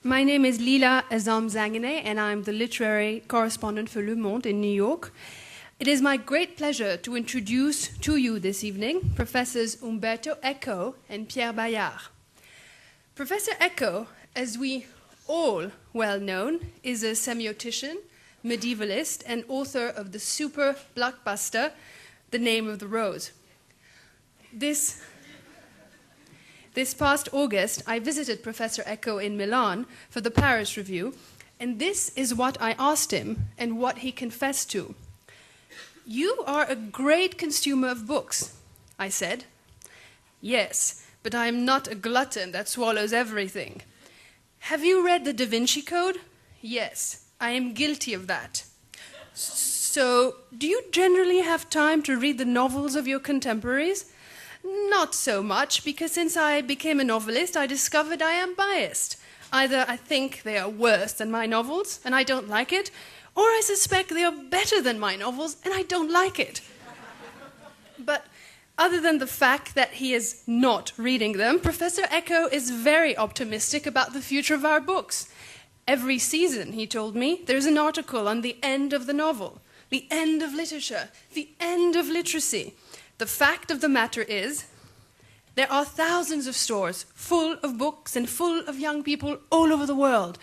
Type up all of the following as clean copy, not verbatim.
My name is Lila Azam-Zangane, and I'm the literary correspondent for Le Monde in New York. It is my great pleasure to introduce to you this evening Professors Umberto Eco and Pierre Bayard. Professor Eco, as we all well known, is a semiotician, medievalist, and author of the super blockbuster The Name of the Rose. This past August, I visited Professor Eco in Milan for the Paris Review, and this is what I asked him and what he confessed to. "You are a great consumer of books," I said. "Yes, but I am not a glutton that swallows everything." "Have you read the Da Vinci Code?" "Yes, I am guilty of that." "So, do you generally have time to read the novels of your contemporaries?" "Not so much, because since I became a novelist, I discovered I am biased. Either I think they are worse than my novels, and I don't like it, or I suspect they are better than my novels, and I don't like it." But other than the fact that he is not reading them, Professor Eco is very optimistic about the future of our books. Every season, he told me, there's an article on the end of the novel, the end of literature, the end of literacy. The fact of the matter is, there are thousands of stores full of books and full of young people all over the world.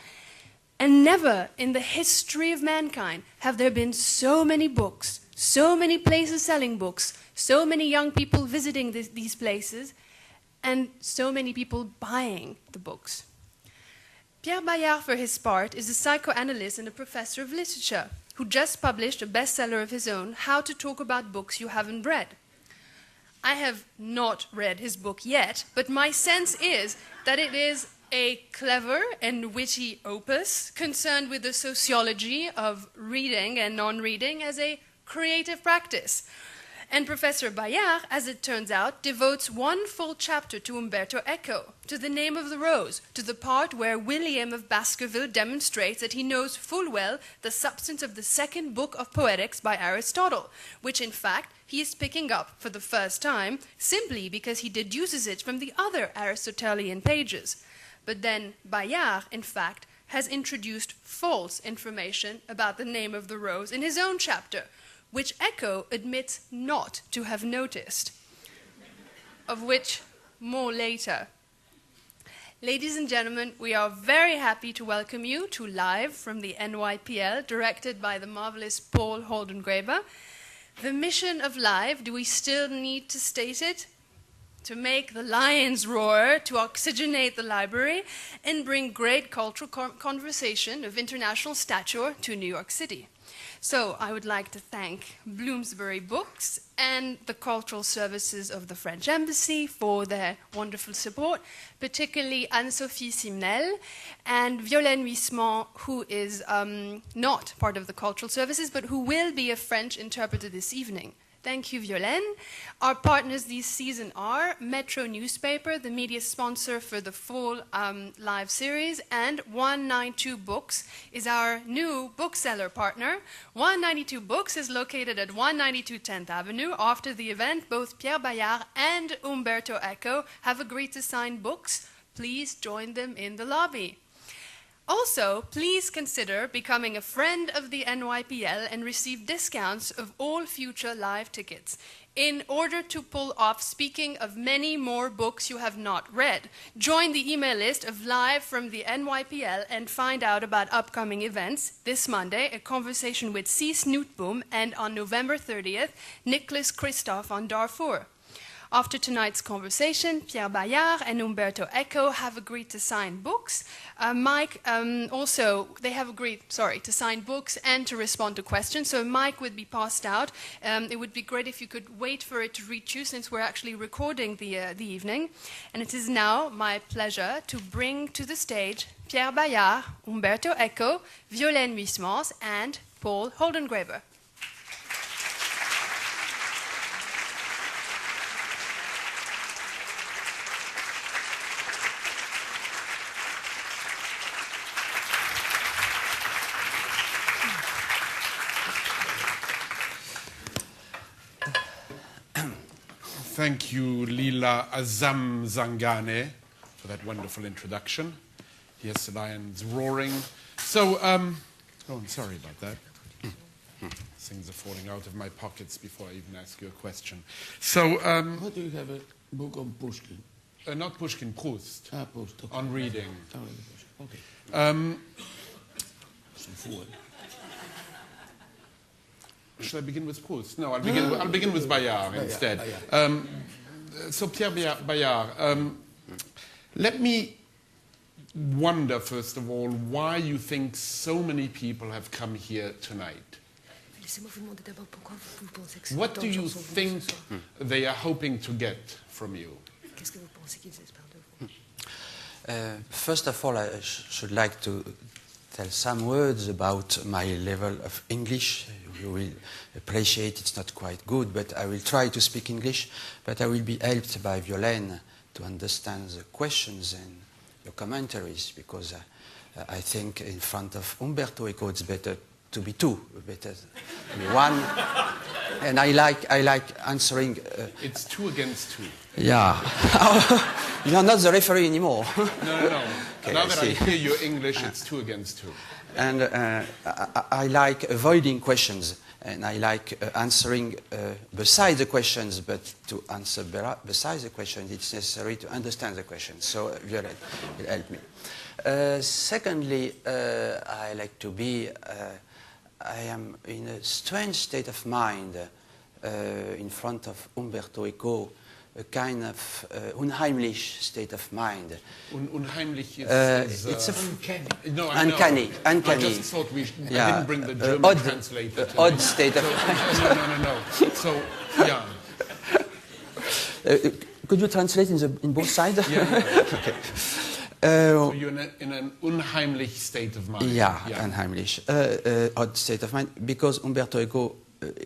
And never in the history of mankind have there been so many books, so many places selling books, so many young people visiting these places, and so many people buying the books. Pierre Bayard, for his part, is a psychoanalyst and a professor of literature who just published a bestseller of his own, How to Talk About Books You Haven't Read. I have not read his book yet, but my sense is that it is a clever and witty opus concerned with the sociology of reading and non-reading as a creative practice. And Professor Bayard, as it turns out, devotes one full chapter to Umberto Eco, to The Name of the Rose, to the part where William of Baskerville demonstrates that he knows full well the substance of the second book of Poetics by Aristotle, which in fact he is picking up for the first time simply because he deduces it from the other Aristotelian pages. But then Bayard, in fact, has introduced false information about the name of the rose in his own chapter, which Eco admits not to have noticed, of which more later. Ladies and gentlemen, we are very happy to welcome you to Live from the NYPL, directed by the marvelous Paul Holdengräber. The mission of Live, do we still need to state it? To make the lions roar, to oxygenate the library, and bring great cultural conversation of international stature to New York City. So I would like to thank Bloomsbury Books and the cultural services of the French Embassy for their wonderful support, particularly Anne-Sophie Simnel and Violaine Huisman, who is not part of the cultural services, but who will be a French interpreter this evening. Thank you, Violaine. Our partners this season are Metro Newspaper, the media sponsor for the full live series, and 192 Books is our new bookseller partner. 192 Books is located at 192 10th Avenue. After the event, both Pierre Bayard and Umberto Eco have agreed to sign books. Please join them in the lobby. Also, please consider becoming a friend of the NYPL and receive discounts of all future live tickets. In order to pull off speaking of many more books you have not read, join the email list of Live from the NYPL and find out about upcoming events. This Monday, a conversation with C. Snootboom, and on November 30th, Nicholas Christoph on Darfur. After tonight's conversation, Pierre Bayard and Umberto Eco have agreed to sign books. Mike, also, they have agreed, to sign books and to respond to questions. So a mic would be passed out. It would be great if you could wait for it to reach you, since we're actually recording the evening. And it is now my pleasure to bring to the stage Pierre Bayard, Umberto Eco, Violaine Huisman, and Paul Holdengräber. Thank you, Lila Azam-Zangane, for that wonderful introduction. Yes, the lion's roaring. So, oh, I'm sorry about that. Things are falling out of my pockets before I even ask you a question. So, What do you have a book on Pushkin? not Pushkin, Proust. Proust. Okay. On reading. Okay. Should I begin with Proust? No, I'll begin with Bayard instead. So Pierre Bayard, let me wonder, first of all, why you think so many people have come here tonight. What do you think they are hoping to get from you? First of all, I should like to tell some words about my level of English. You will appreciate it's not quite good, but I will try to speak English, but I will be helped by Violaine to understand the questions and your commentaries, because I think in front of Umberto Eco it's better to be two, better to be one. And I like answering. It's 2 against 2. Yeah. You're not the referee anymore. No. Okay, now that I hear your English, it's 2 against 2. And I like avoiding questions, and I like answering beside the questions, but to answer beside the questions, it's necessary to understand the questions. So Violette will help me. Secondly, I like to be, I am in a strange state of mind in front of Umberto Eco, a kind of unheimlich state of mind. Unheimlich is it's uncanny. No, uncanny. I just thought I didn't bring the German translator. Odd state of mind. No. So, yeah. Could you translate in both sides? Yeah. Okay. So you're in an unheimlich state of mind. Yeah. Unheimlich. Odd state of mind, because Umberto Eco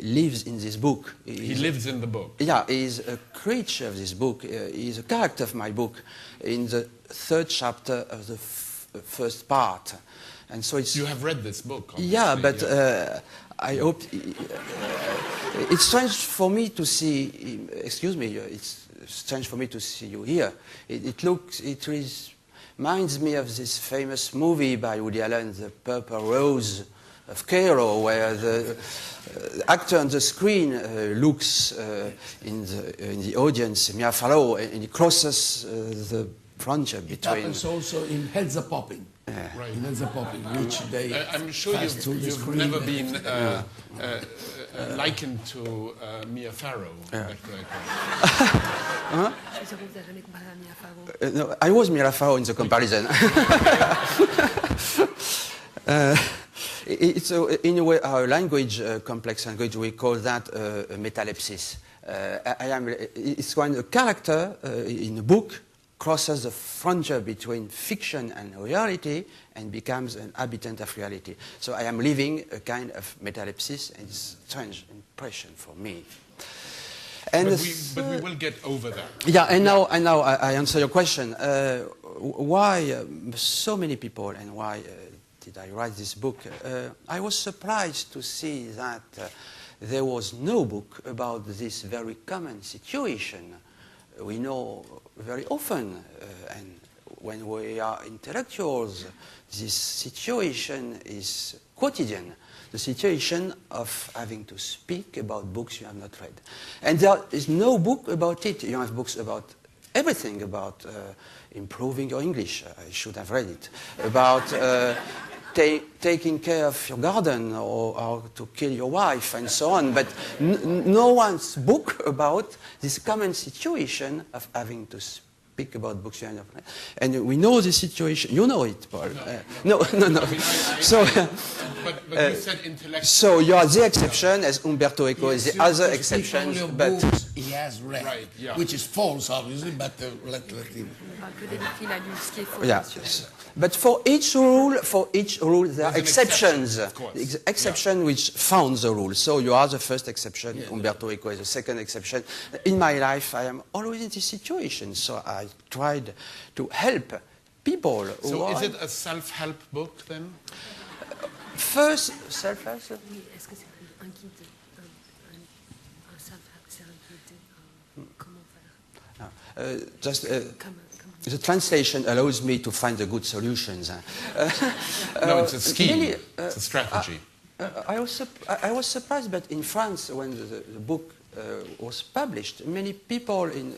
lives in this book. He lives in the book. Yeah, he's a creature of this book. He's a character of my book in the 3rd chapter of the first part. And so it's... You have read this book, obviously. Yeah, but I hope... it's strange for me to see... Excuse me, it's strange for me to see you here. It reminds me of this famous movie by Woody Allen, The Purple Rose of Cairo, where the actor on the screen looks in the audience, Mia Farrow, and he crosses the frontier between... It happens also in Heads Are Popping. Right. In Heads Are Popping, which they I'm sure you've never been likened to Mia Farrow. Yeah. No, I was Mia Farrow in the comparison. It's in a way our language, complex language, we call that a metalepsis. It's when a character in a book crosses the frontier between fiction and reality and becomes an habitant of reality. So I am living a kind of metalepsis, and it's a strange impression for me. And but we will get over that. Yeah, and now I answer your question. Why so many people, and why did I write this book? I was surprised to see that there was no book about this very common situation. We know very often, and when we are intellectuals, this situation is quotidian. The situation of having to speak about books you have not read. And there is no book about it. You have books about everything, about improving your English. I should have read it. About taking care of your garden, or how to kill your wife, and so on. But no one's book about this common situation of having to speak about books you have not read. And we know the situation. You know it, Paul. No. So, but you said intellectual. So you are the exception, as Umberto Eco is the other exception. But he has read, right, yeah. Which is false, obviously. But let him. Yeah. But for each rule, there are exceptions. Exception which found the rule. So you are the first exception. Umberto Eco is the second exception. In my life, I am always in this situation. So I tried to help people. So is it a self-help book then? First, self-help. Just the translation allows me to find the good solutions. No, it's a scheme. It's a strategy. I was surprised, but in France, when the book was published, many people in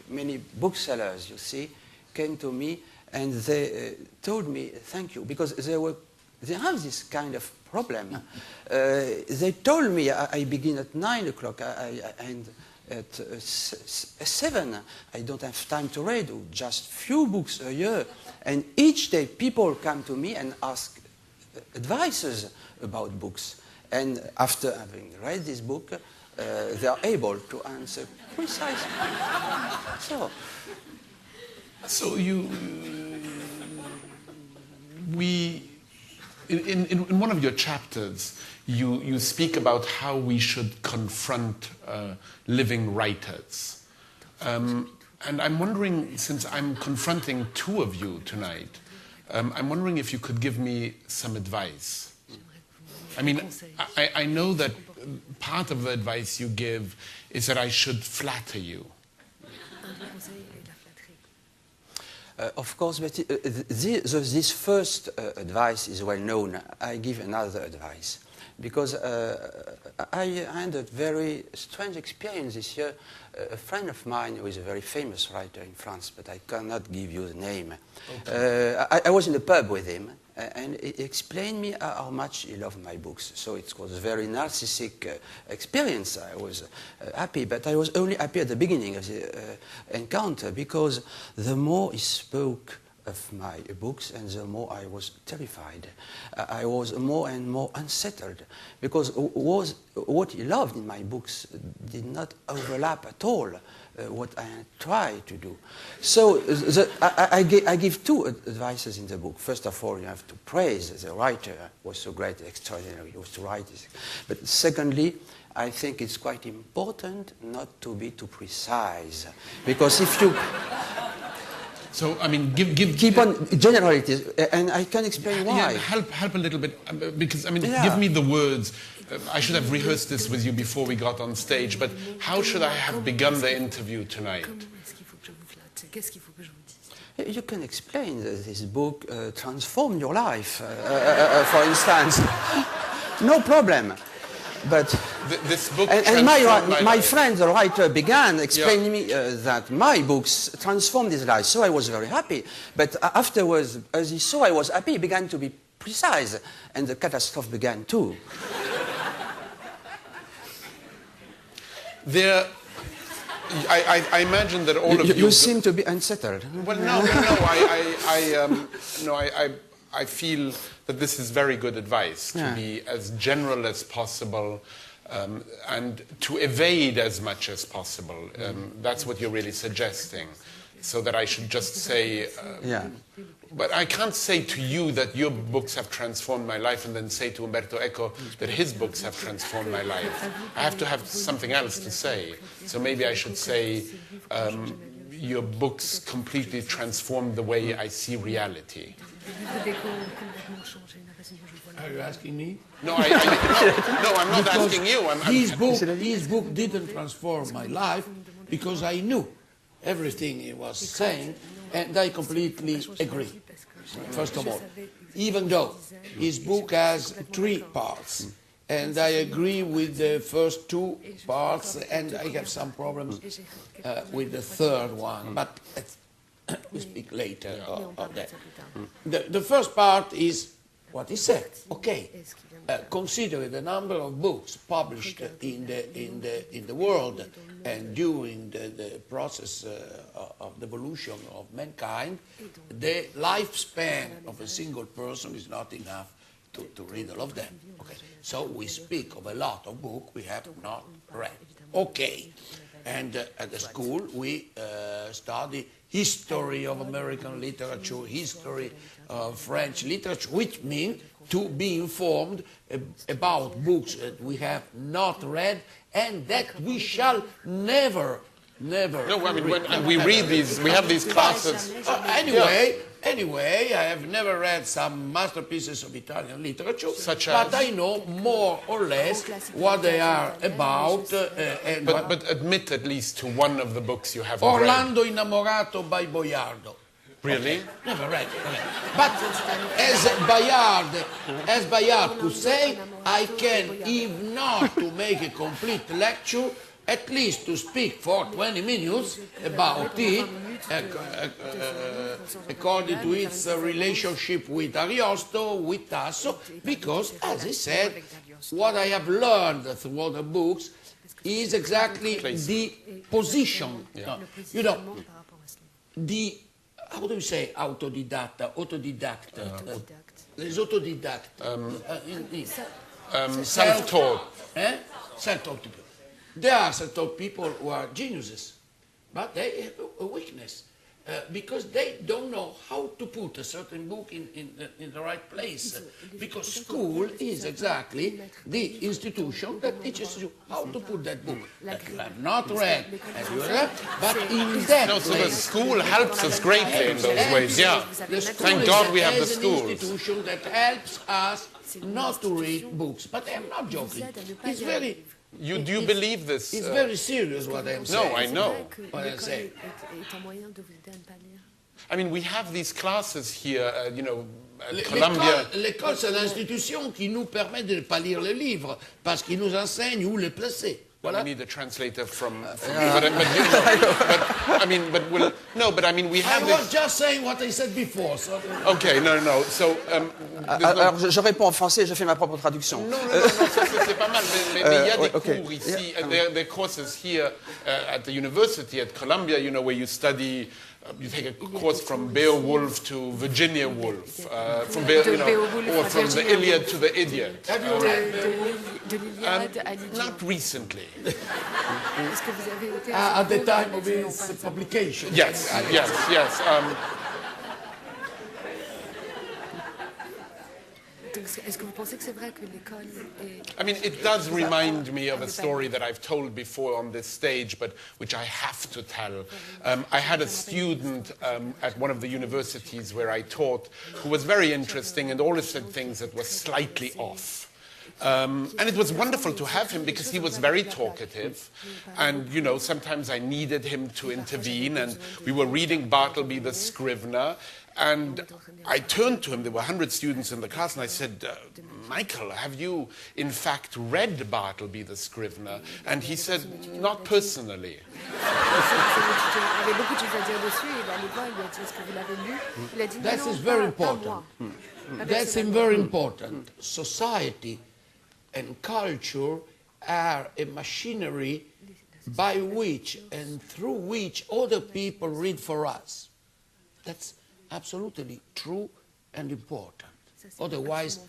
many booksellers, you see, came to me and they told me thank you, because they have this kind of problem. They told me I begin at 9 o'clock and at 7 I don't have time to read, just few books a year, and each day people come to me and ask advices about books, and after having read this book they are able to answer precisely. So in one of your chapters, you speak about how we should confront living writers. And I'm wondering, since I'm confronting two of you tonight, I'm wondering if you could give me some advice. I mean, I know that part of the advice you give is that I should flatter you. Of course, but this first advice is well known. I give another advice, because I had a very strange experience this year. A friend of mine who is a very famous writer in France, but I cannot give you the name. Okay. I was in a pub with him, and he explained me how much he loved my books. So it was a very narcissistic experience. I was happy, but I was only happy at the beginning of the encounter, because the more he spoke of my books, and the more I was terrified. I was more and more unsettled, because what he loved in my books did not overlap at all what I tried to do. So I give two advices in the book. First of all, you have to praise the writer. It was so great, extraordinary, he was to write this. But secondly, I think it's quite important not to be too precise, because if you... So, I mean, keep on generalities, and I can explain why. Yeah, help a little bit, because, I mean, give me the words. I should have rehearsed this with you before we got on stage, but how should I have begun the interview tonight? You can explain that this book transformed your life, for instance. No problem. But this book and my friend, the writer, began explaining me that my books transformed his life. So I was very happy. But afterwards, as he saw I was happy, he began to be precise, and the catastrophe began too. I imagine that all of you... You seem to be unsettled. Well, no. I feel that this is very good advice, to be as general as possible and to evade as much as possible. That's what you're really suggesting, so that I should just say... But I can't say to you that your books have transformed my life and then say to Umberto Eco that his books have transformed my life. I have to have something else to say. So maybe I should say your books completely transformed the way I see reality. Are you asking me? No, I'm not asking you. His book didn't transform my life, because I knew everything he was saying, and I completely agree. First of all, even though his book has 3 parts, and I agree with the first 2 parts, and I have some problems with the third one, but we speak later of that. The first part is what he said. Okay, considering the number of books published in the world and during the process of the evolution of mankind, the lifespan of a single person is not enough to read all of them. Okay. So we speak of a lot of books we have not read. Okay. And at the school we study history of American literature, history of French literature, which means to be informed about books that we have not read and that we shall never No, I mean, when we read these, we have these classes. Anyway, Anyway, I have never read some masterpieces of Italian literature, Such but as? I know more or less what they are about. But admit at least to one of the books you haven't read. Orlando Innamorato by Boiardo. Really? Okay. Never read. But as Bayard could say, I can, if not to make a complete lecture, at least to speak for 20 minutes about it, according to its relationship with Ariosto, with Tasso, because, as I said, what I have learned through all the books is exactly the position. Yeah. You know, the, how do you say autodidact? There's autodidact. Self-taught. Self-taught people. There are self-taught people who are geniuses, but they have a weakness because they don't know how to put a certain book in the right place. Because school is exactly the institution that teaches you how to put that book that you have not read, but in that No, so the school helps us greatly in those ways, yeah. Thank God we have the schools. An institution that helps us not to read books. But I'm not joking. It's very... Do you believe this? It's very serious what I'm saying. No, I know. What I'm saying. I mean, we have these classes here, you know, at Columbia. L'école, c'est l'institution qui nous permet de ne pas lire les livres, parce qu'il nous enseigne où les placer. Voilà. We need a translator from but I mean, we have. I was just saying what I said before. So. Okay, no. So. Alors, je réponds en français et je fais ma propre traduction. Non, c'est pas mal. Mais il y a des cours ici. There are courses here at the university at Columbia, you know, where you study. You take a course from Beowulf to Virginia Woolf, from or from the Iliad to the Idiot. Have you read Not recently. At the time of its publication. Yes. Est-ce que vous pensez que c'est vrai que l'école est... I mean, it does remind me of a story that I've told before on this stage, but which I have to tell. I had a student at one of the universities where I taught who was very interesting and always said things that were slightly off. And it was wonderful to have him because he was very talkative, and you know, sometimes I needed him to intervene, and we were reading Bartleby the Scrivener, and I turned to him, there were 100 students in the class, and I said, Michael, have you in fact read Bartleby the Scrivener? And he said, not personally. That is very important. That's very important. Society and culture are a machinery by which and through which other people read for us. That's absolutely true and important. Otherwise,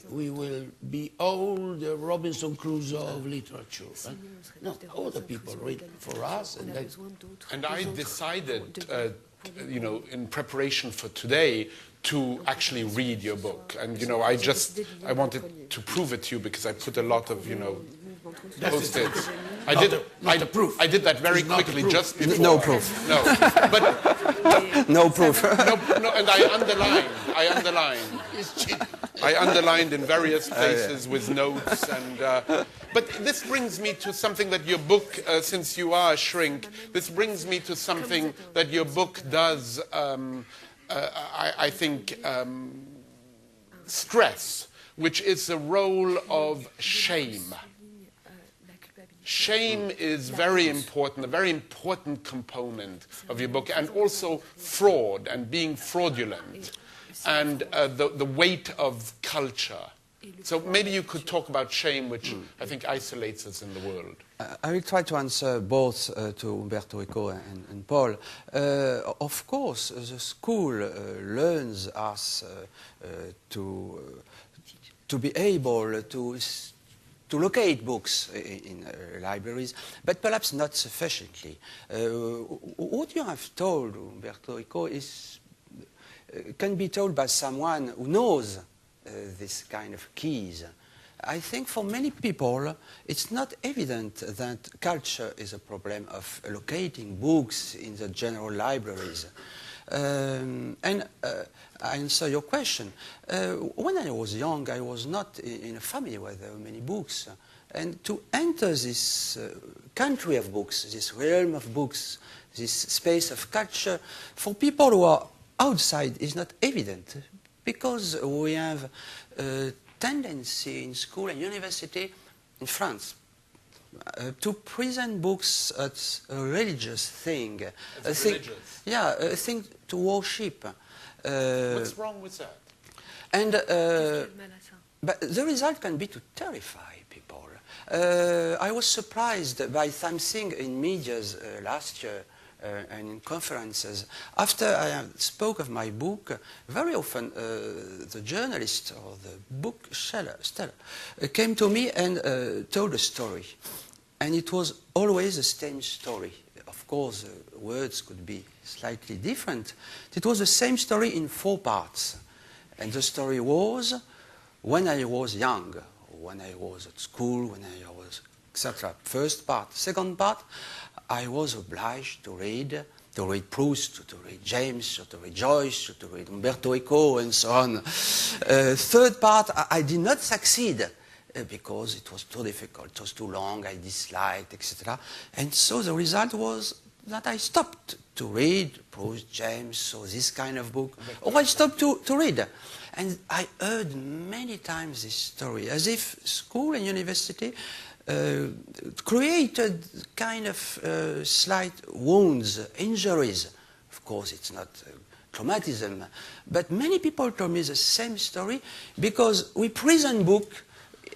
we will be all the Robinson Crusoe of literature. No, other people read for us. And I decided, you know, in preparation for today, to actually read your book. And, you know, I wanted to prove it to you because I put a lot of, you know, post-its. I did that very quickly just before. No proof. No, but no proof. no, and I underlined in various places with notes. And but this brings me to something that your book, since you are a shrink, this brings me to something that your book does. I think stress, which is the role of shame. Shame is very important, a very important component of your book, and also fraud and being fraudulent, and the weight of culture. So maybe you could talk about shame, which I think isolates us in the world. I will try to answer both to Umberto Eco and Paul. Of course, the school learns us to be able to locate books in libraries, but perhaps not sufficiently. What you have told, Umberto Eco, can be told by someone who knows this kind of keys. I think for many people it's not evident that culture is a problem of locating books in the general libraries. And I answer your question. When I was young, I was not in a family where there were many books. And to enter this country of books, this realm of books, this space of culture, for people who are outside is not evident, because we have a tendency in school and university in France to present books as a religious thing. A thing to worship. What's wrong with that? And but the result can be to terrify people. I was surprised by something in medias last year and in conferences. After I spoke of my book, very often the journalist or the bookseller came to me and told a story. And it was always the same story. Of course, words could be slightly different. It was the same story in 4 parts. And the story was, when I was young, when I was at school, when I was, etc. First part. Second part, I was obliged to read Proust, to read James, to read Joyce, to read Umberto Eco, and so on. Third part, I did not succeed because it was too difficult, it was too long, I disliked, etc. And so the result was that I stopped to read Proust, James, so this kind of book, or I stopped to read. And I heard many times this story, as if school and university created kind of slight wounds, injuries. Of course, it's not traumatism, but many people told me the same story because we present book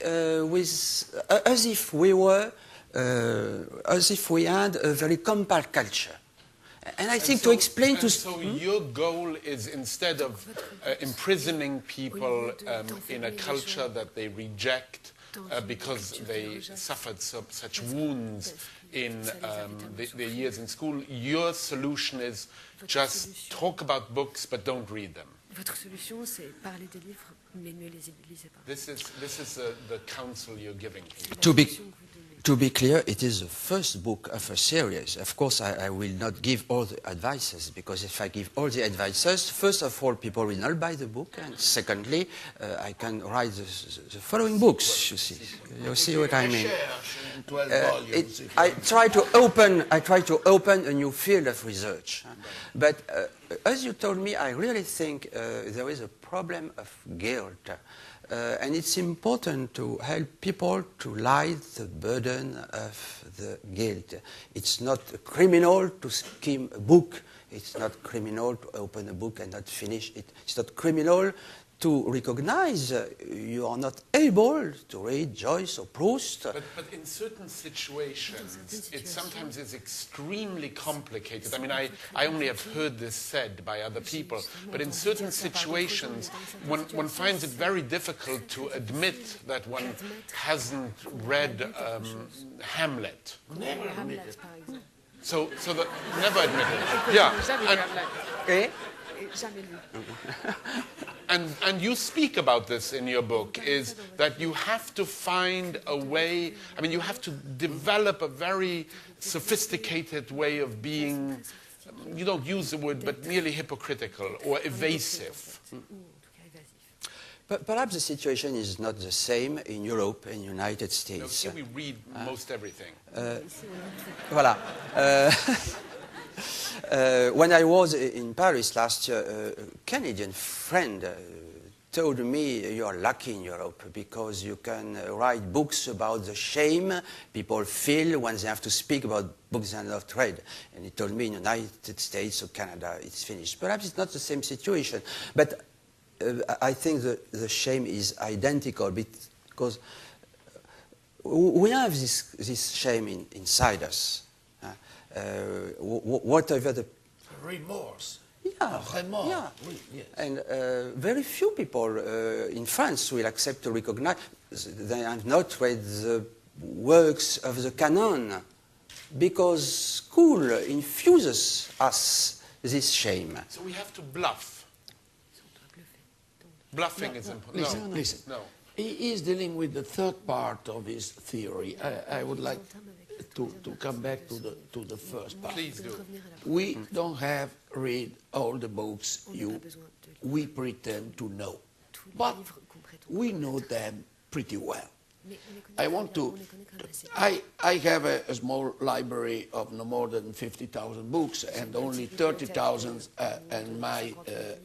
as if we were, as if we had a very compact culture. And I think to explain to... So your goal is, instead of imprisoning people in a culture that they reject because they suffered such wounds in their years in school, your solution is just talk about books but don't read them. Votre solution, c'est parler des livres, mais ne les lisez pas. This is the counsel you're giving people. To be clear, it is the first book of a series. Of course, I will not give all the advices, because if I give all the advices, first of all, people will not buy the book, and secondly, I can write the following books, you see. You see what I mean? I try to open a new field of research. But as you told me, I really think there is a problem of guilt. And it's important to help people to light the burden of the guilt. It's not criminal to skim a book. It's not criminal to open a book and not finish it. It's not criminal to recognize you are not able to read Joyce or Proust. But in certain situations, it sometimes is extremely complicated. I mean, I only have heard this said by other people, but in certain situations, one finds it very difficult to admit that one hasn't read Hamlet. Never admit it. So that never admit it. Yeah. And you speak about this in your book, is that you have to find a way, I mean, you have to develop a very sophisticated way of being, you don't use the word, but nearly hypocritical or evasive. But perhaps the situation is not the same in Europe and United No, States. here we read most everything. Voilà. When I was in Paris last year, a Canadian friend told me, you are lucky in Europe because you can write books about the shame people feel when they have to speak about books they have not read. And he told me in the United States or Canada it's finished. Perhaps it's not the same situation, but I think the shame is identical because we have this shame inside us. Whatever the Remorse. yeah, Remorse. yeah. Oui, yes. And very few people in France will accept to recognize they have not read the works of the canon because school infuses us this shame. So we have to bluff. Bluffing is important. Listen. No. He is dealing with the third part of his theory. I would like to come back to the first part. Please do. We don't have read all the books we pretend to know, but we know them pretty well. I want to. I have a small library of no more than 50,000 books, and only 30,000 in my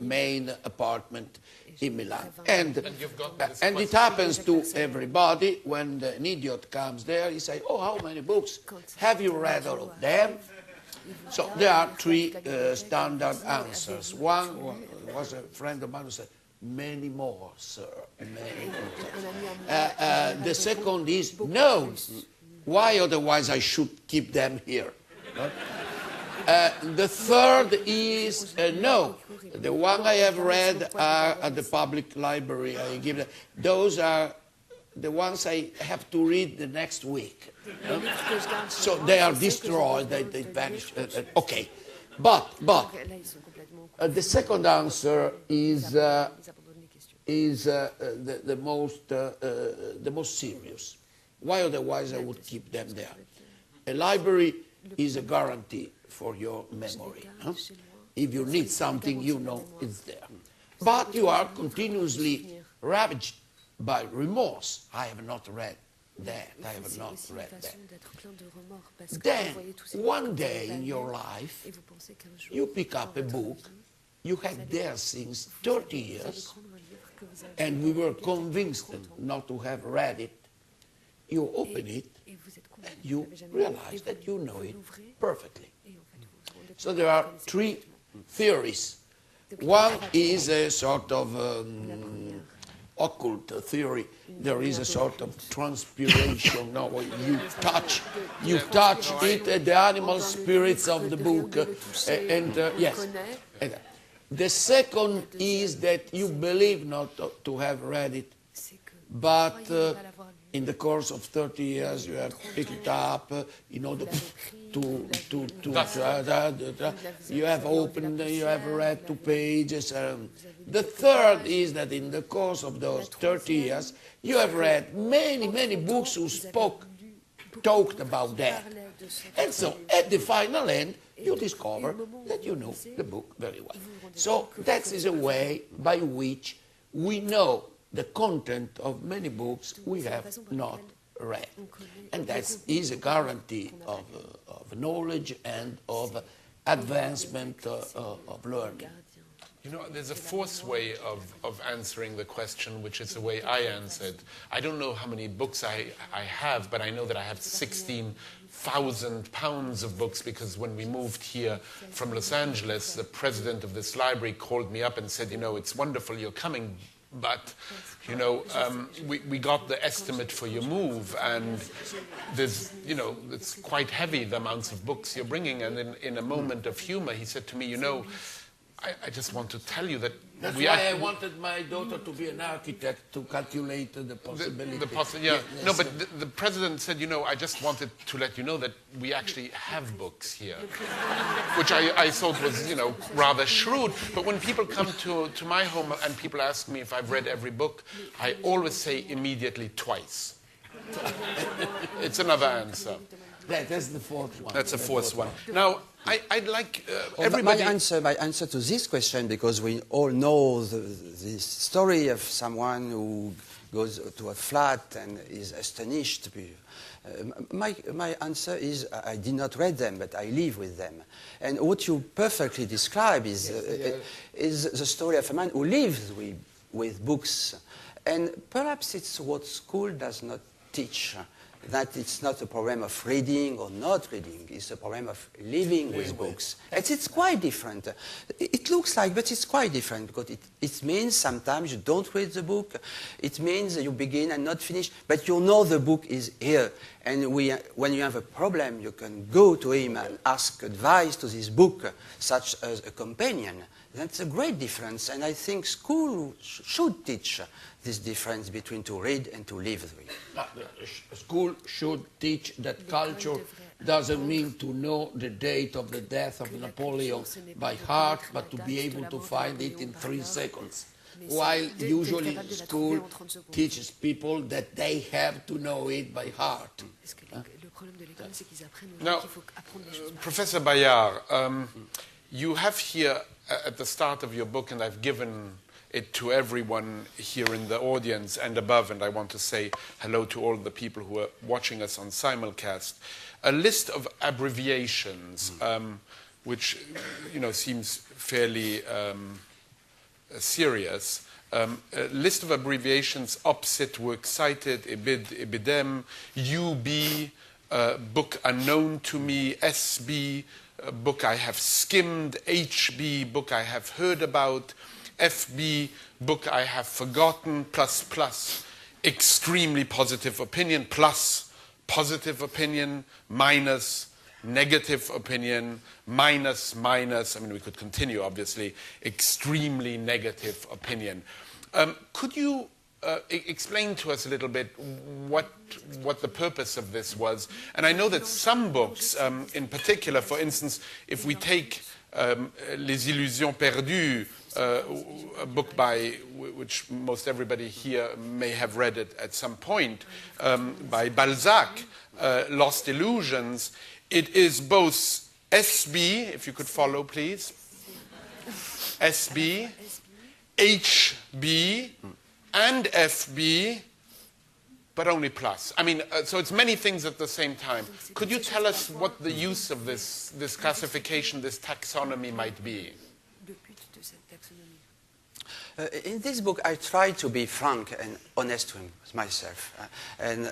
main apartment in Milan. And it happens to everybody. When an idiot comes there, he says, "Oh, how many books? Have you read all of them?" So there are three standard answers. One was a friend of mine who said, "Many more, sir, many more." The second is, "No. Why? Otherwise I should keep them here." The third is, "No. The one I have read are at the public library. I give them. Those are the ones I have to read the next week." So they are destroyed, they vanish. Okay. But the second answer is the most serious. Why otherwise I would keep them there? A library is a guarantee for your memory. Huh? If you need something, you know it's there. But you are continuously ravaged by remorse. I have not read that. I have not read that. Then, one day in your life, you pick up a book you had there since 30 years, and we were convinced not to have read it. You open it, and you realize that you know it perfectly. So there are three theories. One is a sort of occult theory. There is a sort of transpiration. No, you touch it, the animal spirits of the book, yes. The second is that you believe not to have read it, but in the course of 30 years you have picked it up, in order you have opened, you have read 2 pages. The third is that in the course of those 30 years you have read many books who talked about that. And so at the final end you discover that you know the book very well. So that is a way by which we know the content of many books we have not read. And that is a guarantee of knowledge and of advancement of learning. You know, there's a fourth way of answering the question, which is the way I answered. I don't know how many books I have, but I know that I have 16,000 pounds of books, because when we moved here from Los Angeles, the president of this library called me up and said, "You know, it's wonderful you're coming, but, you know, we got the estimate for your move, and there's, you know, it's quite heavy, the amounts of books you're bringing." And in a moment of humor, he said to me, "You know, I just want to tell you that..." That's why I wanted my daughter to be an architect to calculate the possibility. No, but the president said, "You know, I just wanted to let you know that we actually have books here," which I thought was, you know, rather shrewd. But when people come to my home and people ask me if I've read every book, I always say immediately twice. It's another answer. That's the fourth one. That's the fourth one. Now, I'd like everybody... My answer to this question, because we all know the story of someone who goes to a flat and is astonished. My answer is I did not read them, but I live with them. And what you perfectly describe is the story of a man who lives with books. And perhaps it's what school does not teach. That it's not a problem of reading or not reading, it's a problem of living with books. It's quite different. It looks like, but it's quite different, because it means sometimes you don't read the book, it means you begin and not finish, but you know the book is here. And when you have a problem, you can go to him and ask advice to this book, such as a companion. That's a great difference, and I think school should teach this difference between to read and to live with. School should teach that culture doesn't mean to know the date of the death of Napoleon by heart, but to be able to find it in 3 seconds. While usually school teaches people that they have to know it by heart. problème de l'école, c'est qu'ils apprennent aux Now, gens qu'il faut apprendre des choses. Professor Bayard, you have here at the start of your book, and I've given it to everyone here in the audience and above, and I want to say hello to all the people who are watching us on simulcast, a list of abbreviations, which seems fairly serious. A list of abbreviations: OPSIT, work cited, EBID, EBIDEM, UB, book unknown to me, SB, book I have skimmed, HB, book I have heard about, FB, book I have forgotten, plus, extremely positive opinion, plus, positive opinion, minus, negative opinion, minus, I mean, we could continue, obviously, extremely negative opinion. Could you explain to us a little bit what the purpose of this was? And I know that some books, in particular, for instance, if we take Les Illusions Perdues, a book by which most everybody here may have read it at some point, by Balzac, Lost Illusions, it is both SB, if you could follow, please, SB, HB, and FB, but only plus. I mean, so it's many things at the same time. Could you tell us what the use of this classification, this taxonomy might be? In this book, I try to be frank and honest with myself. And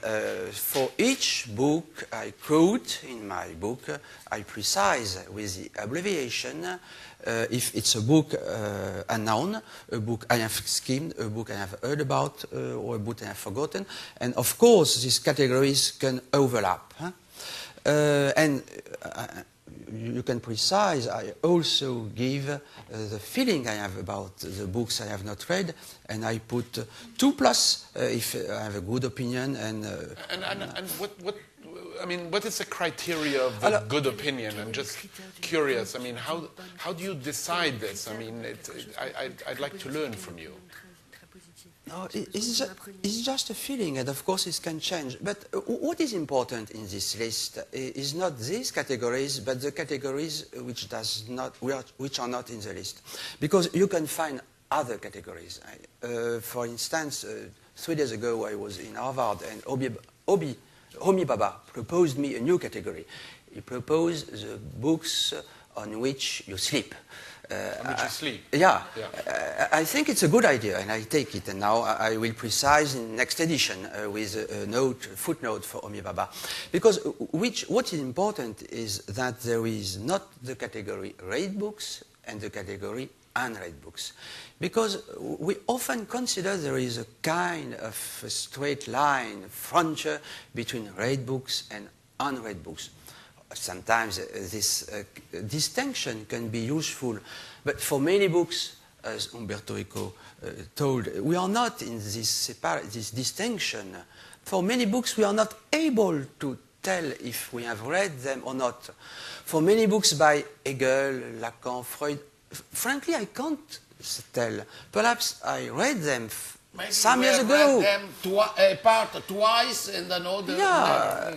for each book I quote in my book, I precise with the abbreviation if it's a book unknown, a book I have skimmed, a book I have heard about, or a book I have forgotten. And of course, these categories can overlap. And you can precise, I also give the feeling I have about the books I have not read, and I put 2+ if I have a good opinion. And what is the criteria of the good opinion? I'm just curious. I mean, how do you decide this? I mean, I'd like to learn from you. No, it's just a feeling, and of course it can change. But what is important in this list is not these categories, but the categories which are not in the list. Because you can find other categories. For instance, 3 days ago I was in Harvard, and Homi Bhabha proposed me a new category. He proposed the books on which you sleep. Yeah. I think it's a good idea, and I take it. And now I will precise in next edition with a footnote for Homi Bhabha. Because what is important is that there is not the category read books and the category unread books. Because we often consider there is a kind of a straight line, frontier between read books and unread books. Sometimes this distinction can be useful, but for many books, as Umberto Eco told, we are not in this distinction. For many books, we are not able to tell if we have read them or not. For many books by Hegel, Lacan, Freud, frankly, I can't tell. Perhaps I read them some years ago. Read them part twice and another. Yeah.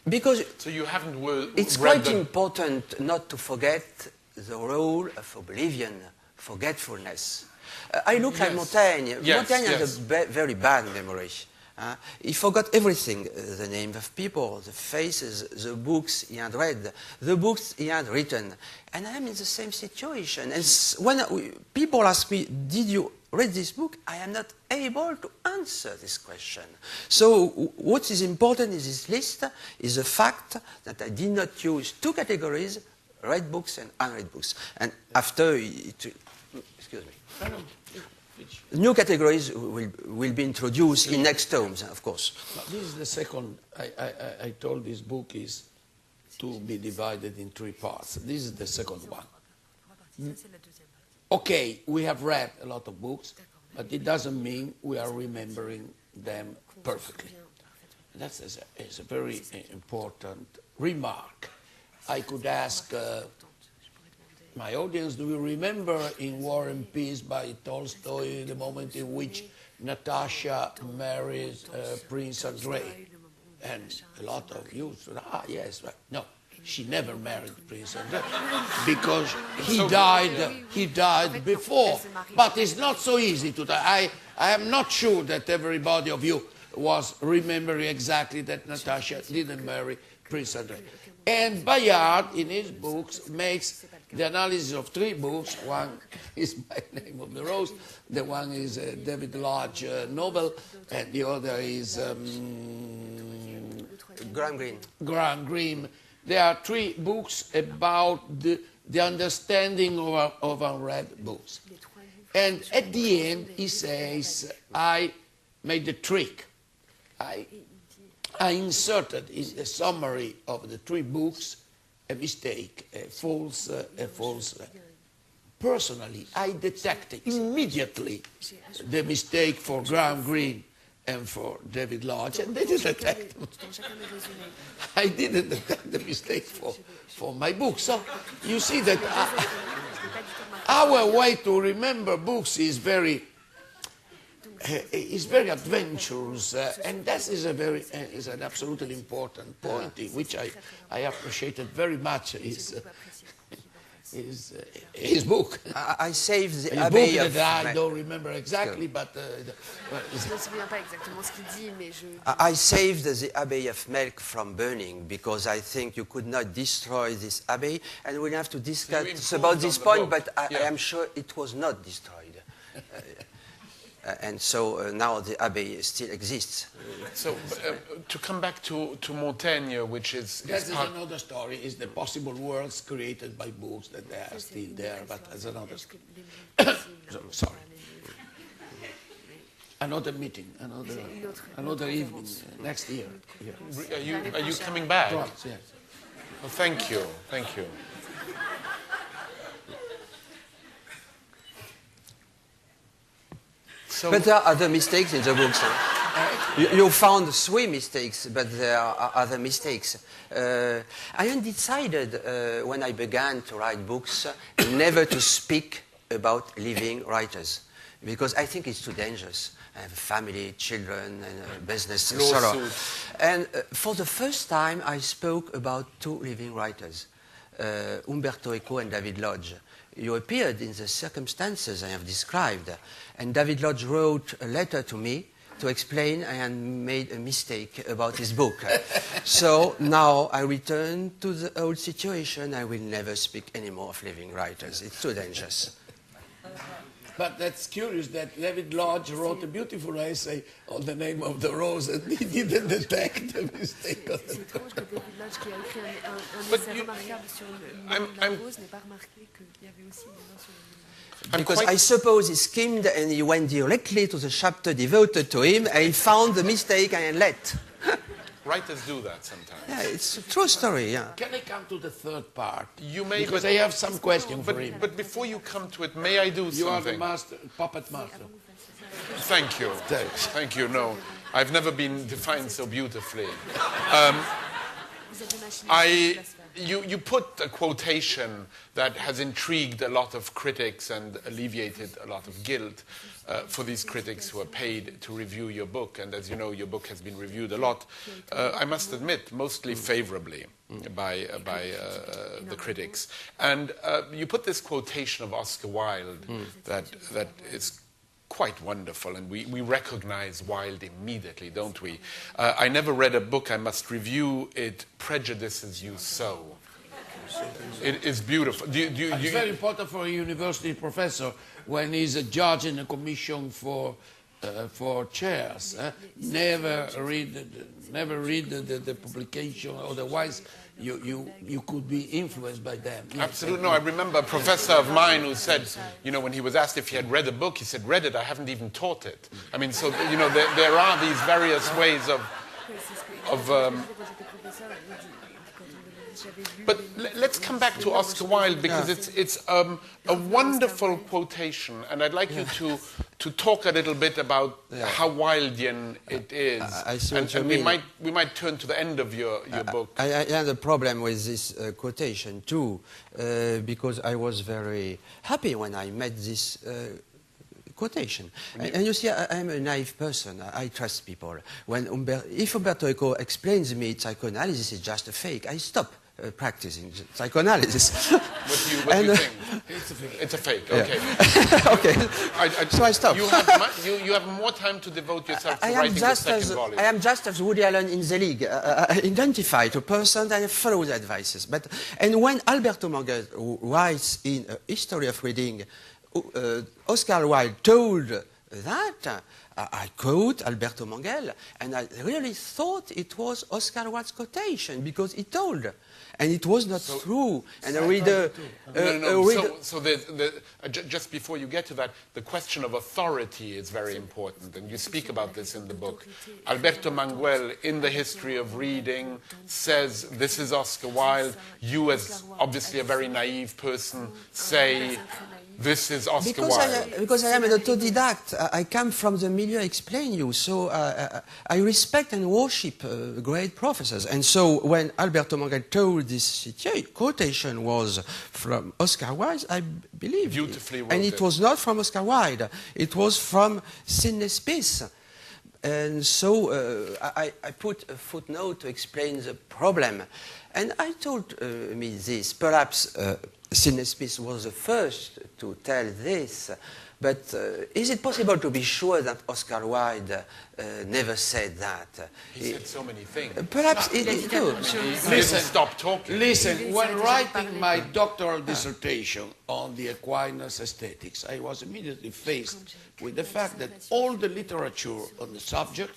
Because so you haven't it's quite important not to forget the role of oblivion, forgetfulness. I look at Montaigne. Montaigne has a very bad memory. He forgot everything, the name of people, the faces, the books he had read, the books he had written. And I am in the same situation. And when people ask me, did you read this book? I am not able to answer this question. So what is important in this list is the fact that I did not use 2 categories, read books and unread books. And after, excuse me, new categories will be introduced in next tomes, of course. This is the second. I told this book is to be divided in 3 parts. This is the second one. Okay, we have read a lot of books, but it doesn't mean we are remembering them perfectly. That is a very important remark. I could ask my audience, do you remember in War and Peace by Tolstoy the moment in which Natasha marries Prince Andrei? And a lot of you said, yes, right. No, she never married Prince André because he died before. But it's not so easy to die. I am not sure that everybody of you was remembering exactly that Natasha didn't marry Prince André. And Bayard, in his books, makes the analysis of 3 books. One is My Name of the Rose, the one is David Lodge novel, and the other is Graham Greene. Graham Greene. There are 3 books about the understanding of unread books. And at the end, he says, I made a trick. I inserted in the summary of the 3 books a mistake, a false. Personally, I detected immediately the mistake for Graham Greene and for David Lodge, and they didn't detect. I didn't detect the mistake for my book. So you see that our way to remember books is very adventurous, and that is an absolutely important point, which I appreciated very much. His book. I saved the a Abbey book of that I don't remember exactly, but I saved the Abbey of Melk from burning because I think you could not destroy this abbey, and we'll have to discuss about this point, but I am sure it was not destroyed. And so now the abbey still exists. So to come back to Montaigne, which is that is another story, is the possible worlds created by books that they are still there, but as another story. Sorry. Another meeting, another evening, next year. Are you coming back? Yes. Oh, thank you. So, But there are other mistakes in the books. You found 3 mistakes, but there are other mistakes. I decided when I began to write books never to speak about living writers, because I think it's too dangerous. I have a family, children, and a business, etc. And for the first time, I spoke about 2 living writers, Umberto Eco and David Lodge. You appeared in the circumstances I have described, and David Lodge wrote a letter to me to explain I had made a mistake about his book. So now I return to the old situation. I will never speak anymore of living writers. It's too dangerous. But that's curious that David Lodge wrote a beautiful essay on the name of the rose and he didn't detect the mistake of C'est étrange que David Lodge, qui a écrit un But essai you- remarquable sur la rose, n'ait pas remarqué qu'il y avait aussi une erreur sur le Because I suppose he skimmed and he went directly to the chapter devoted to him and he found the mistake and let. writers do that sometimes. Yeah, it's a true story, yeah. Can I come to the 3rd part? You may, Because I have some question for him. but before you come to it, may I do You are the something? master, puppet master. Thank you. Thanks. Thank you. No, I've never been defined so beautifully. Vous avez machine. You put a quotation that has intrigued a lot of critics and alleviated a lot of guilt for these critics who are paid to review your book. And as you know, your book has been reviewed a lot, I must admit, mostly favorably by the critics. And you put this quotation of Oscar Wilde that is quite wonderful, and we recognize Wilde immediately, don't we? I never read a book, I must review it, prejudices you so. It is beautiful. It's very important for a university professor when he's a judge in a commission for chairs. Never read the publication, otherwise you could be influenced by them. Absolutely. No, I remember a professor of mine who said, when he was asked if he had read a book, he said, read it, I haven't even taught it. I mean, so, there are these various ways of But let's come back to Oscar Wilde, because it's a wonderful quotation, and I'd like you to talk a little bit about how Wildean it is. I see what you and mean. we might turn to the end of your book. I had a problem with this quotation too, because I was very happy when I met this quotation. And you see, I am a naive person. I trust people. If Umberto Eco explains me psychoanalysis is just a fake, I stop practicing psychoanalysis. What do you think? It's a fake. It's a fake. Okay. Okay. So I stop. You have more time to devote yourself to writing the second volume. I am just as Woody Allen in The League. I identify a person and I follow the advices. And when Alberto Manguel writes in A History of Reading, Oscar Wilde told that, I quote Alberto Manguel, and I really thought it was Oscar Wilde's quotation because he told. And it was not true. And a reader... just before you get to that, the question of authority is very important, and you speak about this in the book. Alberto Manguel, in The History of Reading, says, this is Oscar Wilde. You, as obviously a very naive person, say, this is Oscar Wilde. Because I am an autodidact. I come from the milieu I explain you. So I respect and worship great professors. And so when Alberto Manguel told this quotation was from Oscar Wilde, I believe beautifully it. And it was not from Oscar Wilde. It was from Sidney Smith. And so I put a footnote to explain the problem. And I told me this. Perhaps Sidney Smith was the first to tell this. But is it possible to be sure that Oscar Wilde never said that? He said so many things. Perhaps it is true. He didn't stop talking. Listen, when writing my doctoral dissertation on the Aquinas aesthetics, I was immediately faced with the fact that all the literature on the subject,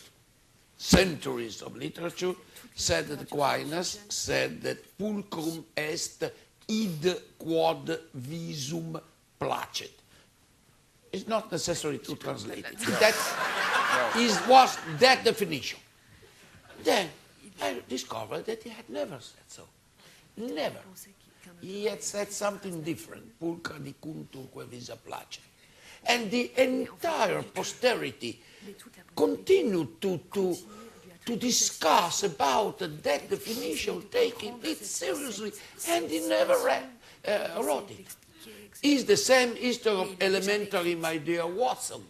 centuries of literature, said that Aquinas said that pulchrum est id quod visum placet. It's not necessary to translate it. That was that definition. Then I discovered that he had never said so. Never. He had said something different. Pulchra dicuntur visa placet. And the entire posterity continued to discuss about that definition, taking it seriously, and he never wrote it. Is the same history of elementary, my dear Watson.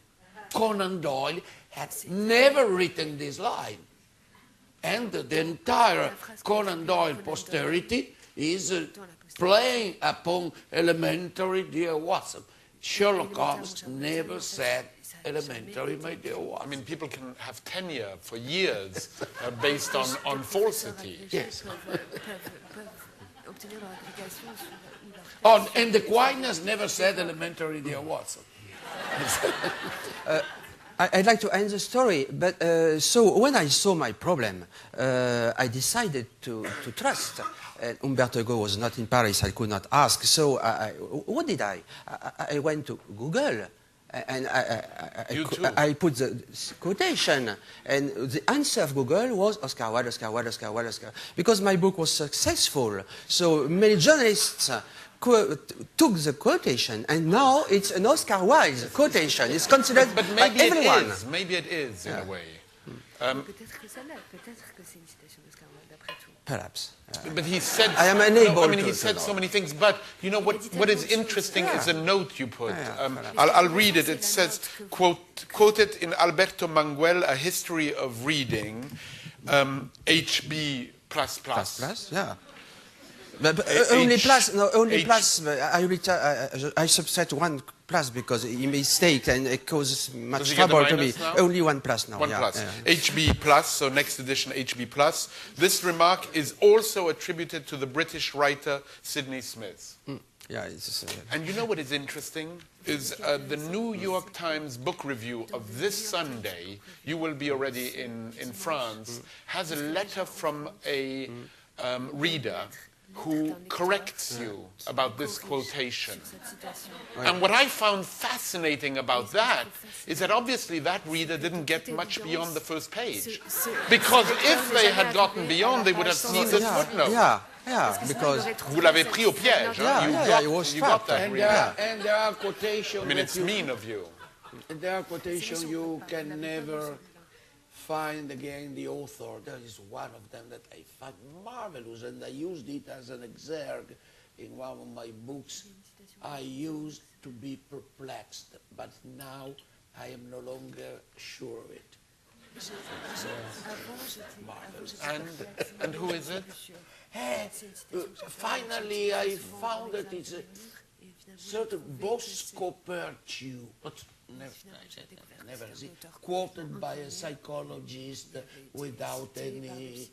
Conan Doyle had never written this line. And the entire Conan Doyle posterity is playing upon elementary, dear Watson. Sherlock Holmes never said elementary, my dear Watson. I mean, people can have tenure for years based on falsity. Yes. And the Aquinas never said elementary, dear Watson. I'd like to end the story, but so when I saw my problem, I decided to trust. Umberto Eco was not in Paris, I could not ask. So what did I? I went to Google, and I put the quotation, and the answer of Google was Oscar Wilde, Oscar Wilde, Oscar Wilde, Oscar. Because my book was successful, so many journalists took the quotation, and now it's an Oscar Wilde quotation. It's considered but by maybe everyone. it is. Maybe it is in a way. Perhaps. But he said. I am unable. No, I mean, he said so many things. But you know what is interesting is a note you put. I'll read it. It says, quoted in Alberto Manguel, A History of Reading, HB plus. Yeah. But only plus, no, only plus. I subtract one plus because he mistake and it causes much trouble to me. Now? Only one plus now. One plus. Yeah. HB plus, so next edition HB plus. This remark is also attributed to the British writer Sidney Smith. Yeah, and you know what is interesting? Is the New York Times book review of this Sunday, you will be already in France, has a letter from a reader who corrects you about this quotation. And what I found fascinating about that is that obviously that reader didn't get much beyond the first page. Because if they had gotten beyond, they would have seen this footnote. Yeah, because... Vous l'avez pris au piège, hein? You got that reader. And there are quotations... I mean, it's mean of you. There are quotations you can never find again the author. There is one of them that I find marvelous, and I used it as an exergue in one of my books. I used to be perplexed, but now I am no longer sure of it. And who is it? Finally, I found that it's a sort of Bosco Perciu, but never see, quoted by a psychologist without any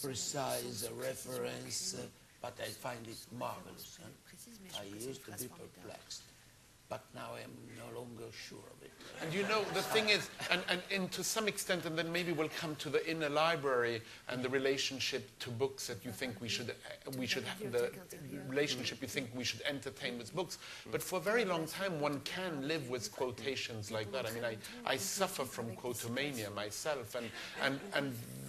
precise reference, but I find it marvelous. I used to be perplexed, but now I am no longer sure of it. And you know, the thing is, and to some extent, and then maybe we'll come to the inner library and the relationship to books that you think we should have, the relationship you think we should entertain with books. But for a very long time, one can live with quotations like that. I mean, I suffer from quotomania myself, and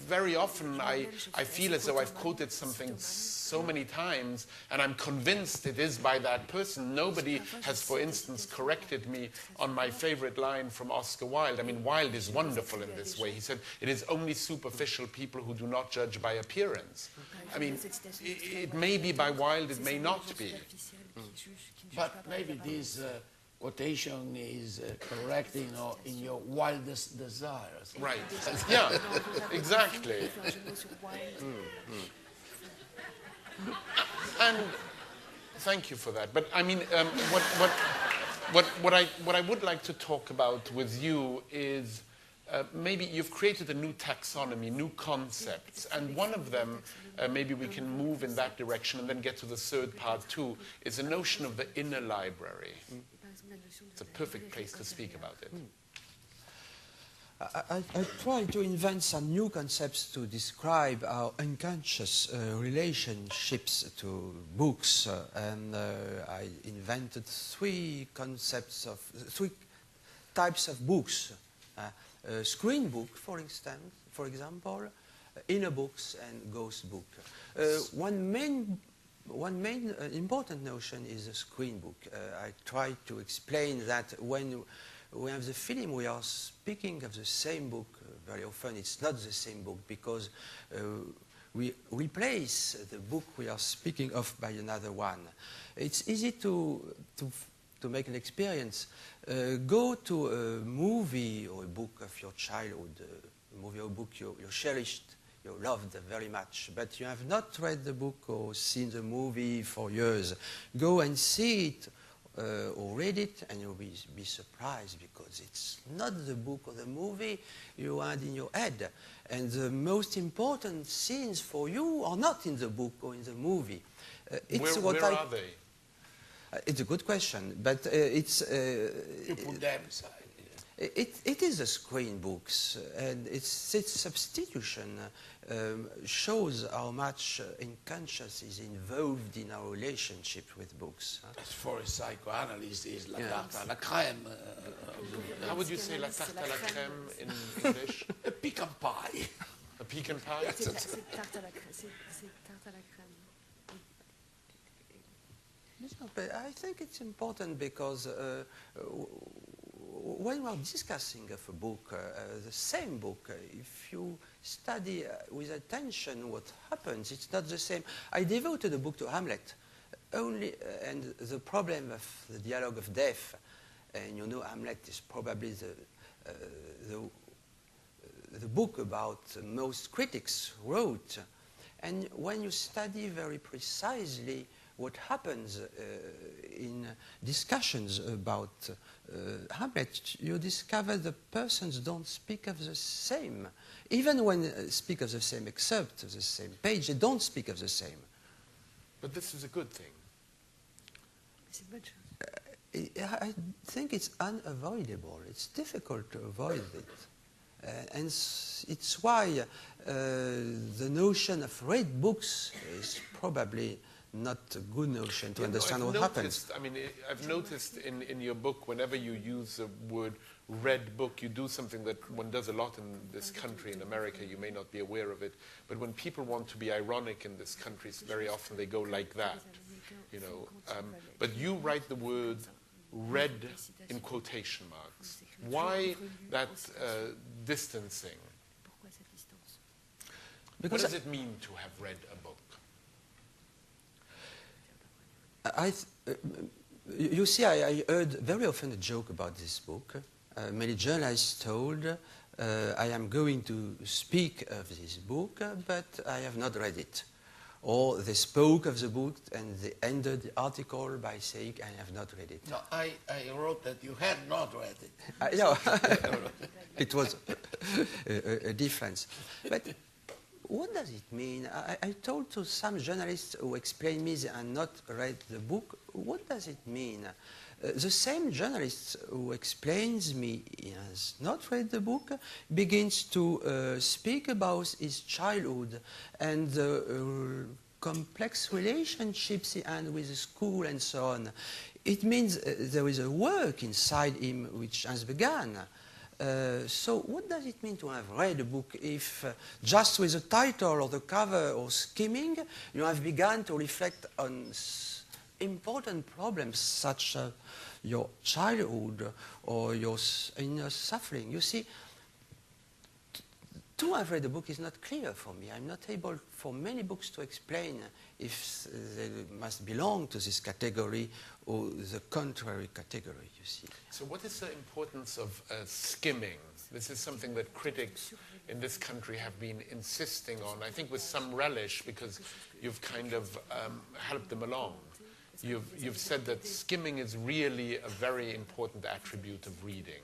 very often I feel as though I've quoted something so many times, and I'm convinced it is by that person. Nobody has, for instance, corrected me on my favorite line from Oscar Wilde. I mean, Wilde is wonderful in this way. He said, it is only superficial people who do not judge by appearance. I mean, it may be by Wilde, it may not be. But maybe this quotation is correct in your wildest desires. Right. Yeah, exactly. And thank you for that. But I mean, what I would like to talk about with you is maybe you've created a new taxonomy, new concepts, and one of them, maybe we can move in that direction and then get to the third part too, is the notion of the inner library. It's a perfect place to speak about it. I try to invent some new concepts to describe our unconscious relationships to books, and I invented three types of books. Screen book, for example, inner books and ghost book. One main important notion is a screen book. I try to explain that when we have the feeling we are speaking of the same book, very often it's not the same book because we replace the book we are speaking of by another one. It's easy to make an experience. Go to a movie or a book of your childhood, a movie or a book you cherished, you loved very much, but you have not read the book or seen the movie for years. Go and see it or read it, and you'll be surprised because it's not the book or the movie you had in your head. And the most important scenes for you are not in the book or in the movie. Where are they? It's a good question, but it's... you put them aside. It is a screen books, and its substitution shows how much unconscious is involved in our relationship with books. As for a psychoanalyst, is la tarte à la crème. How would you say la tarte à la crème in English? A pecan pie. A pecan pie? C'est tarte à la crème. But I think it's important because when we are discussing of a book, the same book, if you study with attention what happens, it's not the same. I devoted a book to Hamlet, and the problem of the dialogue of death, and you know Hamlet is probably the book about most critics wrote. And when you study very precisely what happens in discussions about Hamlet, you discover the persons don't speak of the same. Even when speak of the same excerpt, the same page, they don't speak of the same. But this is a good thing. I think it's unavoidable. It's difficult to avoid it. And it's why the notion of read books is probably not a good notion to understand what happens. I mean, I've noticed in your book, whenever you use the word read book, you do something that one does a lot in this country. In America, you may not be aware of it, but when people want to be ironic in this country, very often they go like that, you know. But you write the word read in quotation marks. Why that distancing? What does it mean to have read a book? You see, I heard very often a joke about this book. Many journalists told, I am going to speak of this book, but I have not read it. Or they spoke of the book and they ended the article by saying, I have not read it. No, I wrote that you had not read it. No, it was a difference. But what does it mean? I told to some journalists who explained me they had not read the book, what does it mean? The same journalist who explains me he has not read the book begins to speak about his childhood and the complex relationships he had with the school and so on. It means there is a work inside him which has begun. So what does it mean to have read a book if just with the title or the cover or skimming you have begun to reflect on important problems such as your childhood or your inner suffering? You see, to have read a book is not clear for me. I'm not able for many books to explain if they must belong to this category or the contrary category, you see. So what is the importance of skimming? This is something that critics in this country have been insisting on, I think with some relish, because you've kind of helped them along. You've said that skimming is really a very important attribute of reading.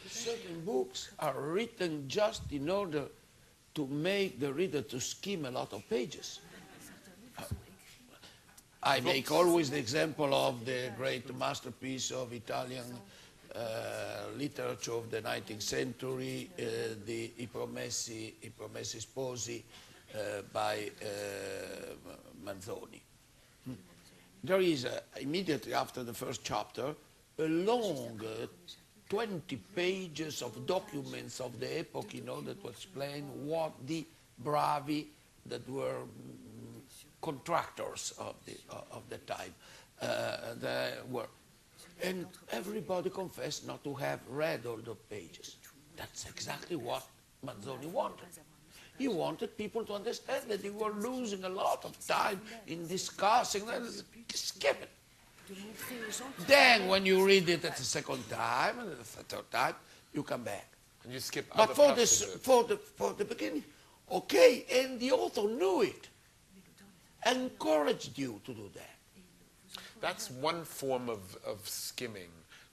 Certain books are written just in order to make the reader to skim a lot of pages. I make always the example of the great masterpiece of Italian literature of the 19th century, the I Promessi Sposi by Manzoni. There is, immediately after the first chapter, a long 20 pages of documents of the epoch in order to explain what the bravi that were contractors of the time they were. And everybody confessed not to have read all the pages. That's exactly what Manzoni wanted. He wanted people to understand that they were losing a lot of time in discussing, skip it. Then when you read it at the second time and the third time, you come back. And you skip But other for the beginning, okay, and the author knew it, encouraged you to do that. That's one form of skimming,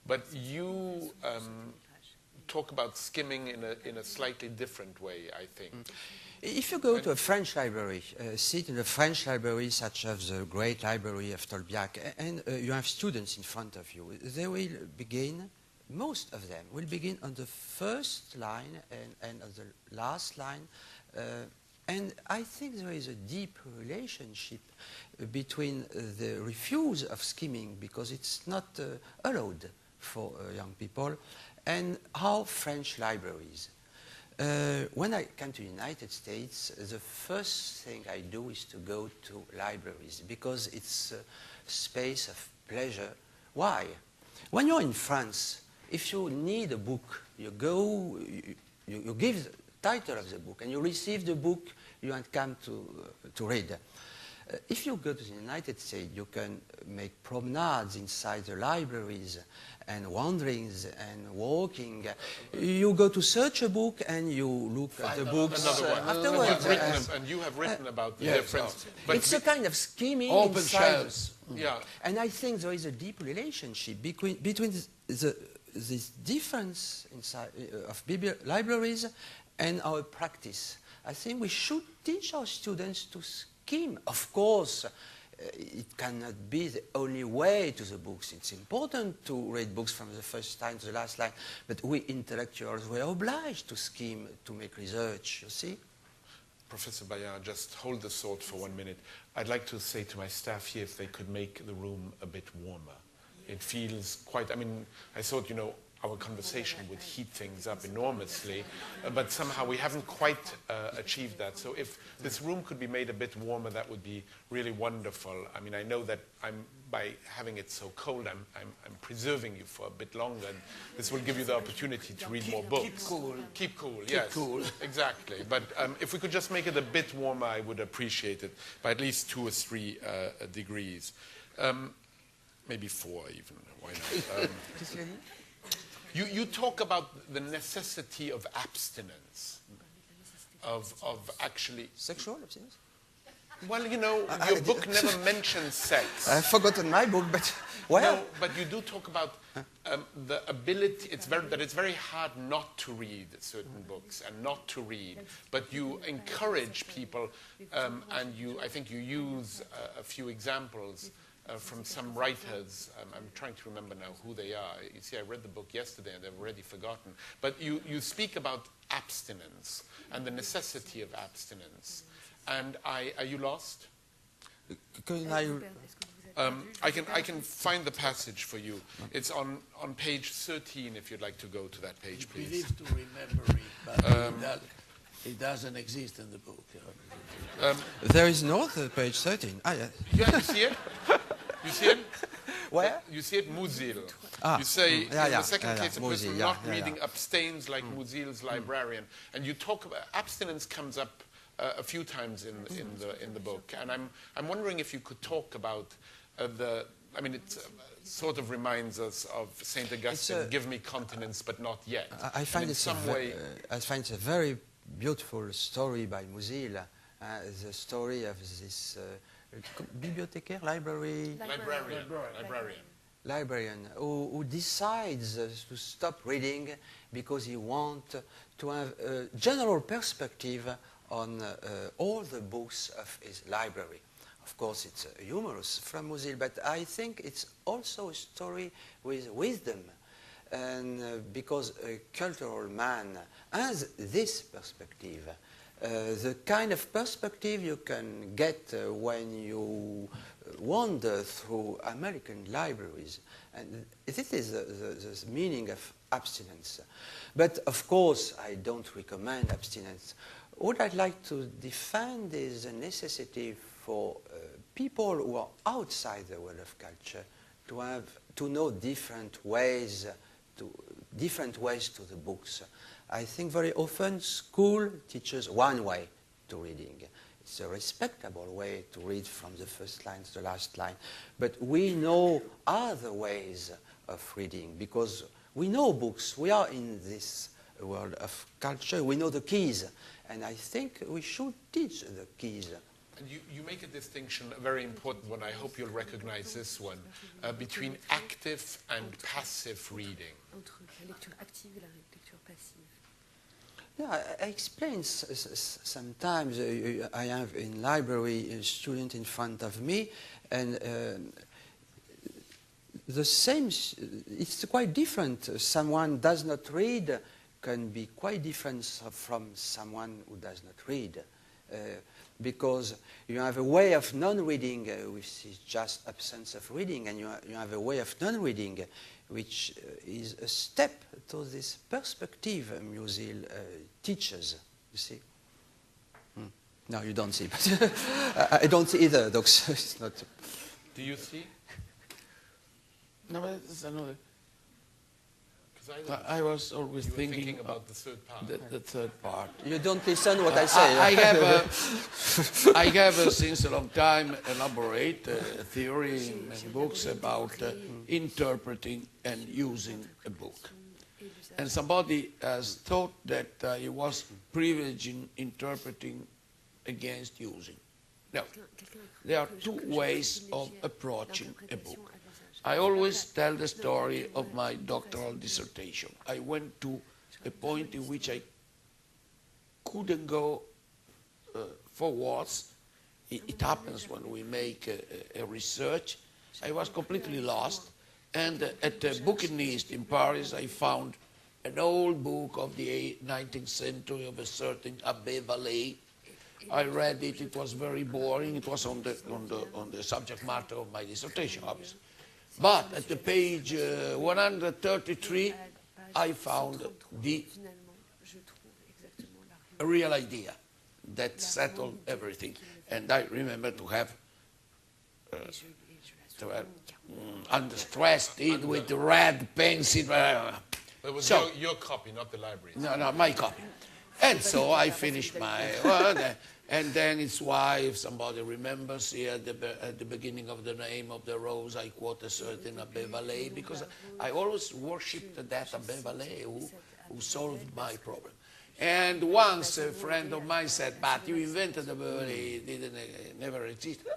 but you talk about skimming in a slightly different way, I think. If you go to a French library, sit in a French library such as the great library of Tolbiac, and you have students in front of you, they will begin, most of them will begin on the first line and on the last line. And I think there is a deep relationship between the refuse of skimming, because it's not allowed for young people, and how French libraries. When I come to the United States, the first thing I do is to go to libraries, because it's a space of pleasure. Why? When you're in France, if you need a book, you go, you give the title of the book, and you receive the book you had come to read. If you go to the United States, you can make promenades inside the libraries and wanderings and walking. You go to search a book and you look at the books afterwards. And you have written about the difference. But it's a kind of skimming open inside. shelves. Yeah. And I think there is a deep relationship between this difference inside of libraries and our practice. I think we should teach our students to skim. Of course, it cannot be the only way to the books. It's important to read books from the first line to the last line, but we intellectuals were obliged to skim, to make research, you see? Professor Bayard, just hold the thought for 1 minute. I'd like to say to my staff here if they could make the room a bit warmer. It feels quite, I mean, I thought, our conversation would heat things up enormously, but somehow we haven't quite achieved that. So if this room could be made a bit warmer, that would be really wonderful. I mean, I know that by having it so cold, I'm preserving you for a bit longer, and this will give you the opportunity to read more books. Keep cool. Keep cool, yes. Cool. Exactly. But if we could just make it a bit warmer, I would appreciate it, by at least 2 or 3 degrees. maybe 4 even. Why not? You talk about the necessity of abstinence, of actually... Sexual abstinence? Well, you know, your book never mentions sex. I've forgotten my book, but well... No, but you do talk about the ability, it's very hard not to read certain books and not to read, but you encourage people, and I think you use a few examples from some writers. I'm trying to remember now who they are. You see, I read the book yesterday and I've already forgotten. But you speak about abstinence and the necessity of abstinence. And are you lost? I can find the passage for you. It's on page 13, if you'd like to go to that page, please. We need to remember it, but it doesn't exist in the book. There is no page 13. Ah, yeah. Yeah, you see it? You see it? Where? You see it, Muzil. Ah, you say, in the second case, a Muzil, person not reading abstains like Muzil's librarian. And you talk about, abstinence comes up a few times in the book. And I'm wondering if you could talk about it sort of reminds us of St. Augustine, give me continence, but not yet. I find it's a very beautiful story by Muzil. The story of this librarian who decides to stop reading because he wants to have a general perspective on all the books of his library. Of course, it's humorous from Muzil, but I think it's also a story with wisdom. And because a cultural man has this perspective, the kind of perspective you can get when you wander through American libraries. And this is the meaning of abstinence. But of course, I don't recommend abstinence. What I'd like to defend is the necessity for people who are outside the world of culture to know different ways to the books. I think very often school teaches one way to reading. It's a respectable way to read from the first line to the last line. But we know other ways of reading because we know books. We are in this world of culture. We know the keys. And I think we should teach the keys. And you make a distinction, a very important one, I hope you'll recognize this one, between active and passive reading. Yeah, I explain sometimes. I have in library a student in front of me, and the same, it's quite different. Someone does not read can be quite different from someone who does not read. Because you have a way of non-reading, which is just absence of reading, and you have a way of non-reading, which is a step to this perspective Muzil teaches, you see. No, you don't see, but I don't see either, so it's not... Do you see? No, but it's another... I was always thinking about the third part. The third part. You don't listen what I say. I have since a long time elaborate theory in many books about interpreting and using a book. And somebody has thought that he was privileging interpreting against using. No, there are two ways of approaching a book. I always tell the story of my doctoral dissertation. I went to a point in which I couldn't go forwards. It happens when we make a research. I was completely lost. And at a bouquinist in Paris, I found an old book of the 19th century of a certain Abbé Vallée. I read it. It was very boring. It was on the subject matter of my dissertation, obviously. But at the page 133, I found a real idea that settled everything. And I remember to have unstressed it with red pencil. It was your copy, not the library's. No, my copy. And so I finished my work, and then it's why, if somebody remembers here at the beginning of the name of the rose, I quote a certain Abbé Vallée, because I always worshipped that Abbé Vallée who solved my problem. And once a friend of mine said, but you invented Abbé Vallée, it didn't, never existed.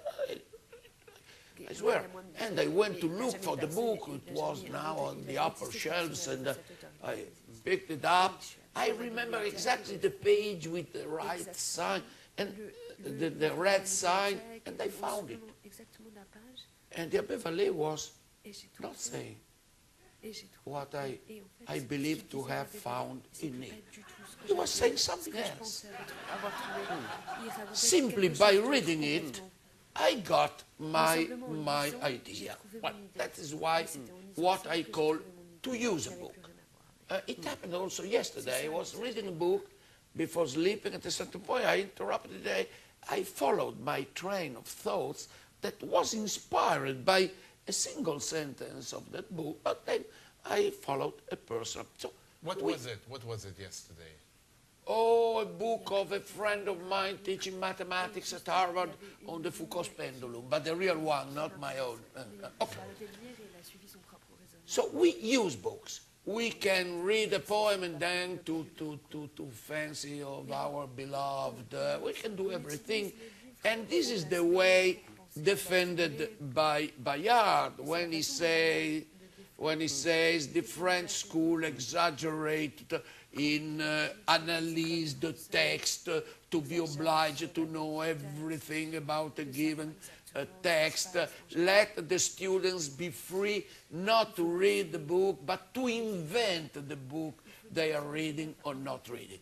I swear. And I went to look for the book. It was now on the upper shelves, and I picked it up. I remember exactly the page with the right sign and the red sign, and I found it. And the Abbé Vallée was not saying what I believe to have found in it. He was saying something else. Simply by reading it, I got my idea. Well, that is why what I call to use a book. It happened also yesterday. I was reading a book before sleeping. At a certain point, I interrupted it. I followed my train of thoughts that was inspired by a single sentence of that book, but then I followed a person. So What was it? What was it yesterday? Oh, a book of a friend of mine teaching mathematics at Harvard on the Foucault's pendulum, but the real one, not my own. Okay. So we use books. We can read a poem and then to fancy of our beloved. We can do everything. And this is the way defended by Bayard when he says the French school exaggerated in analyze the text to be obliged to know everything about a given text. Let the students be free not to read the book, but to invent the book they are reading or not reading.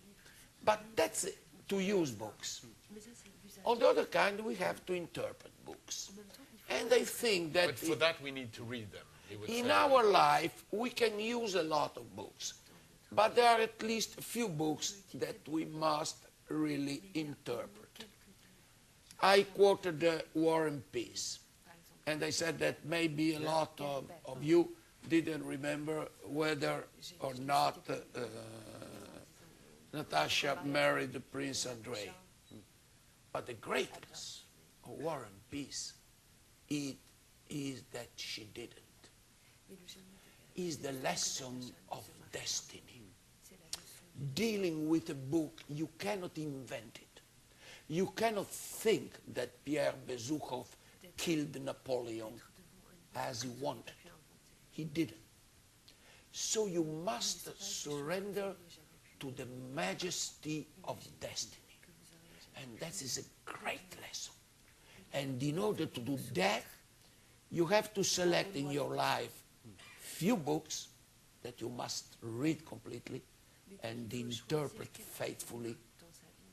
But that's it, to use books. On the other hand, we have to interpret books. And I think that But for that we need to read them. in our life, we can use a lot of books. But there are at least a few books that we must really interpret. I quoted War and Peace, and I said that maybe a lot of you didn't remember whether or not Natasha married Prince Andrei. But the greatness of War and Peace is that she didn't. Is the lesson of destiny. Dealing with a book, you cannot invent it. You cannot think that Pierre Bezukhov killed Napoleon as he wanted. He didn't. So you must surrender to the majesty of destiny. And that is a great lesson. And in order to do that, you have to select in your life few books that you must read completely and interpret faithfully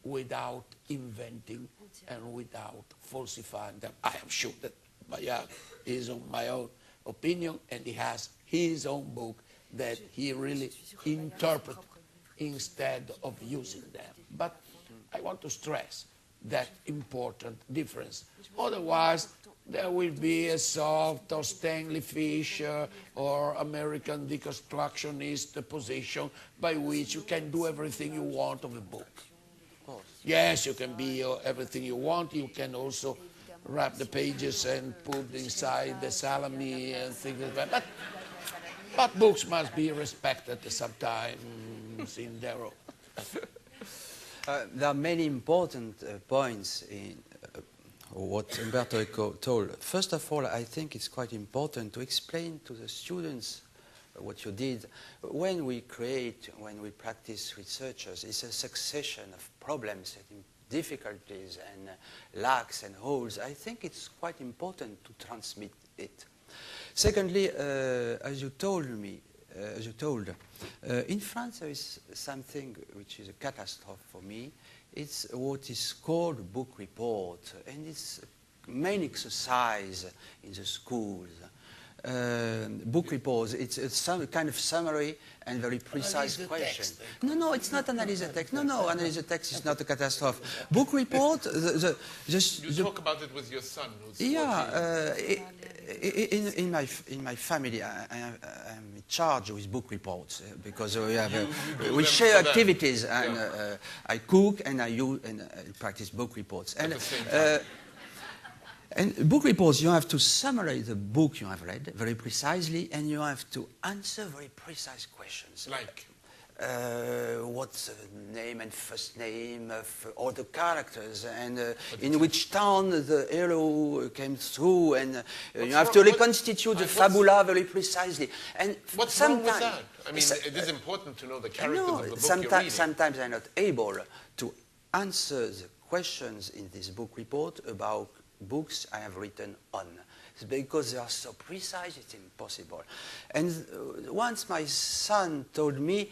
without inventing and without falsifying them. I am sure that Bayard is on my own opinion, and he has his own book that he really interprets instead of using them. But I want to stress that important difference. Otherwise, there will be a soft or Stanley Fischer or American deconstructionist position by which you can do everything you want of a book. Yes, you can be everything you want. You can also wrap the pages and put inside the salami and things like that. But books must be respected sometimes in their own. There are many important points in what Umberto Eco told. First of all, I think it's quite important to explain to the students what you did. When we practice researchers, it's a succession of problems and difficulties and lacks and holes. I think it's quite important to transmit it. Secondly, as you told, in France there is something which is a catastrophe for me. It's what is called book report, and it's main exercise in the schools. book reports. It's some kind of summary and very precise question. No, it's not analyze the text. No, analyze the text is not a catastrophe. Book report, You talk about it with your son, who's 14. In my family, I'm in charge with book reports because we share activities, and I cook and I practice book reports. And book reports, you have to summarize the book you have read very precisely, and you have to answer very precise questions. Like? What's the name and first name of all the characters, and in which town the hero came through, and you have to reconstitute the fabula very precisely. And what's wrong with that? I mean, it is important to know the characters of the book you're reading. Sometimes I'm not able to answer the questions in this book report about books I have written on. It's because they are so precise, it's impossible. And once my son told me,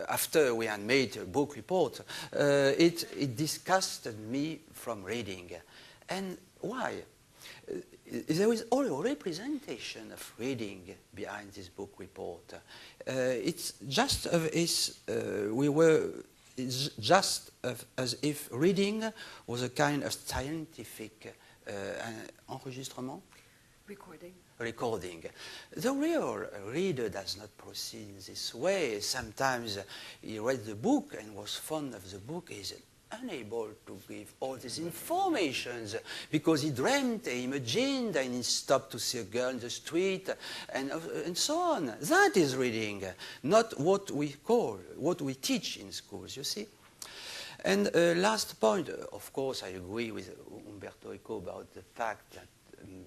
after we had made a book report, it disgusted me from reading. And why? There is all a representation of reading behind this book report. It's just as if reading was a kind of scientific enregistrement? Recording. The real reader does not proceed in this way. Sometimes he read the book and was fond of the book. He is unable to give all these informations because he dreamt, he imagined, and he stopped to see a girl in the street, and so on. That is reading, not what we teach in schools, you see. And last point, of course, I agree with Umberto Eco about the fact that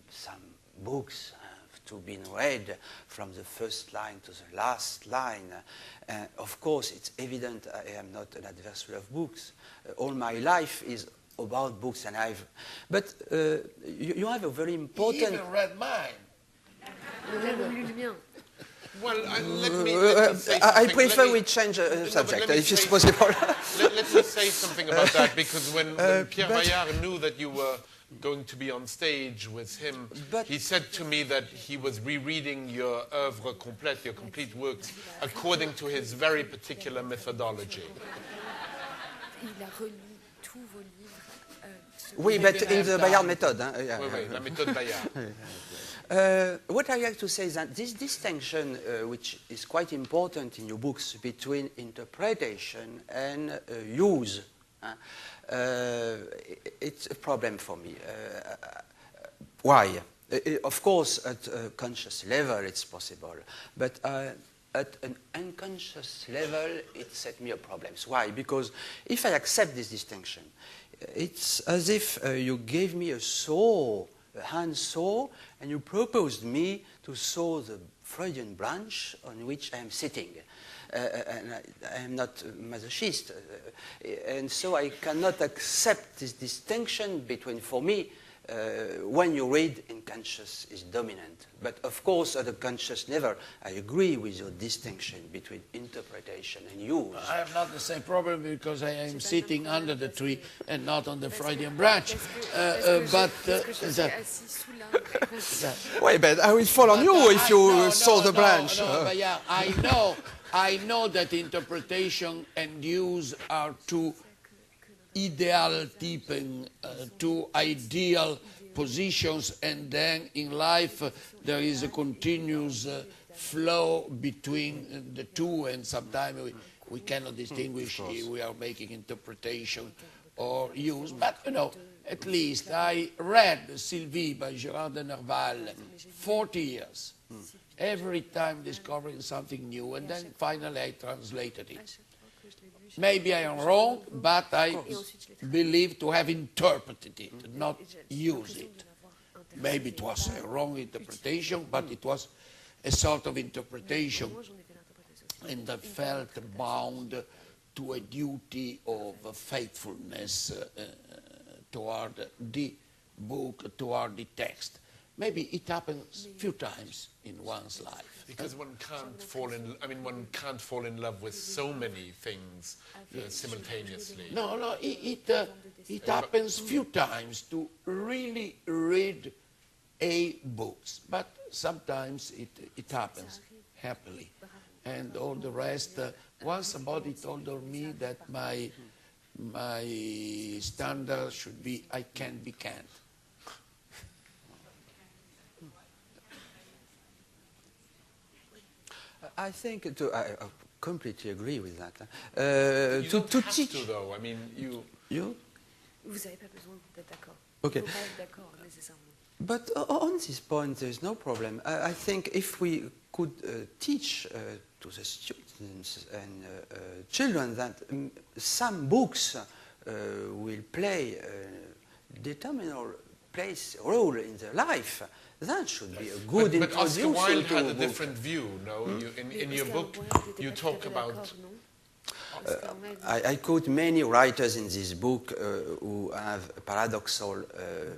some books have to be read from the first line to the last line. Of course, it's evident I am not an adversary of books. All my life is about books, and but you have a very important... You even read mine. Well, let me say I prefer we change the subject, if it's possible. Let me say something about that, because when Pierre Bayard knew that you were going to be on stage with him, he said to me that he was rereading your œuvre complète, your complete works, according to his very particular methodology. Oui, but in the Bayard method. Oui, la méthode Bayard. What I like to say is that this distinction, which is quite important in your books, between interpretation and use, it's a problem for me. Why? Of course, at a conscious level, it's possible, but at an unconscious level, it set me a problem. Why? Because if I accept this distinction, it's as if you gave me a saw, a hand saw, and you proposed me to saw the Freudian branch on which I am sitting. And I am not a masochist, and so I cannot accept this distinction between, for me, when you read in conscious is dominant. But of course, at a conscious level, I agree with your distinction between interpretation and use. I have not the same problem because I am sitting under the tree and not on the Freudian branch. Wait, but I will fall on you if you saw the branch. But yeah, I know that interpretation and use are two idealtypen, two ideal positions, and then in life there is a continuous flow between the two, and sometimes we cannot distinguish if we are making interpretation or use. But you know, at least I read Sylvie by Gérard de Nerval 40 years, every time discovering something new, and then finally I translated it. Maybe I am wrong, but I believe to have interpreted it, not used it. Maybe it was a wrong interpretation, but it was a sort of interpretation, and I felt bound to a duty of faithfulness toward the book, toward the text. Maybe it happens a few times in one's life. Because one can't fall in love with so many things simultaneously. No, it happens few times to really read A books, but sometimes it happens happily. And all the rest, once somebody told me that my standard should be I can be can't. I think I completely agree with that. You don't To have teach to, though. I mean, you... Vous n'avez pas besoin d'être d'accord. Okay. Vous ne faut pas être d'accord nécessairement. But on this point, there is no problem. I think if we could teach to the students and children that some books will play a determinal role in their life, that should be a good but introduction Oscar Wilde to had a a book. different view, no? In your book, you talk about... I quote many writers in this book who have paradoxal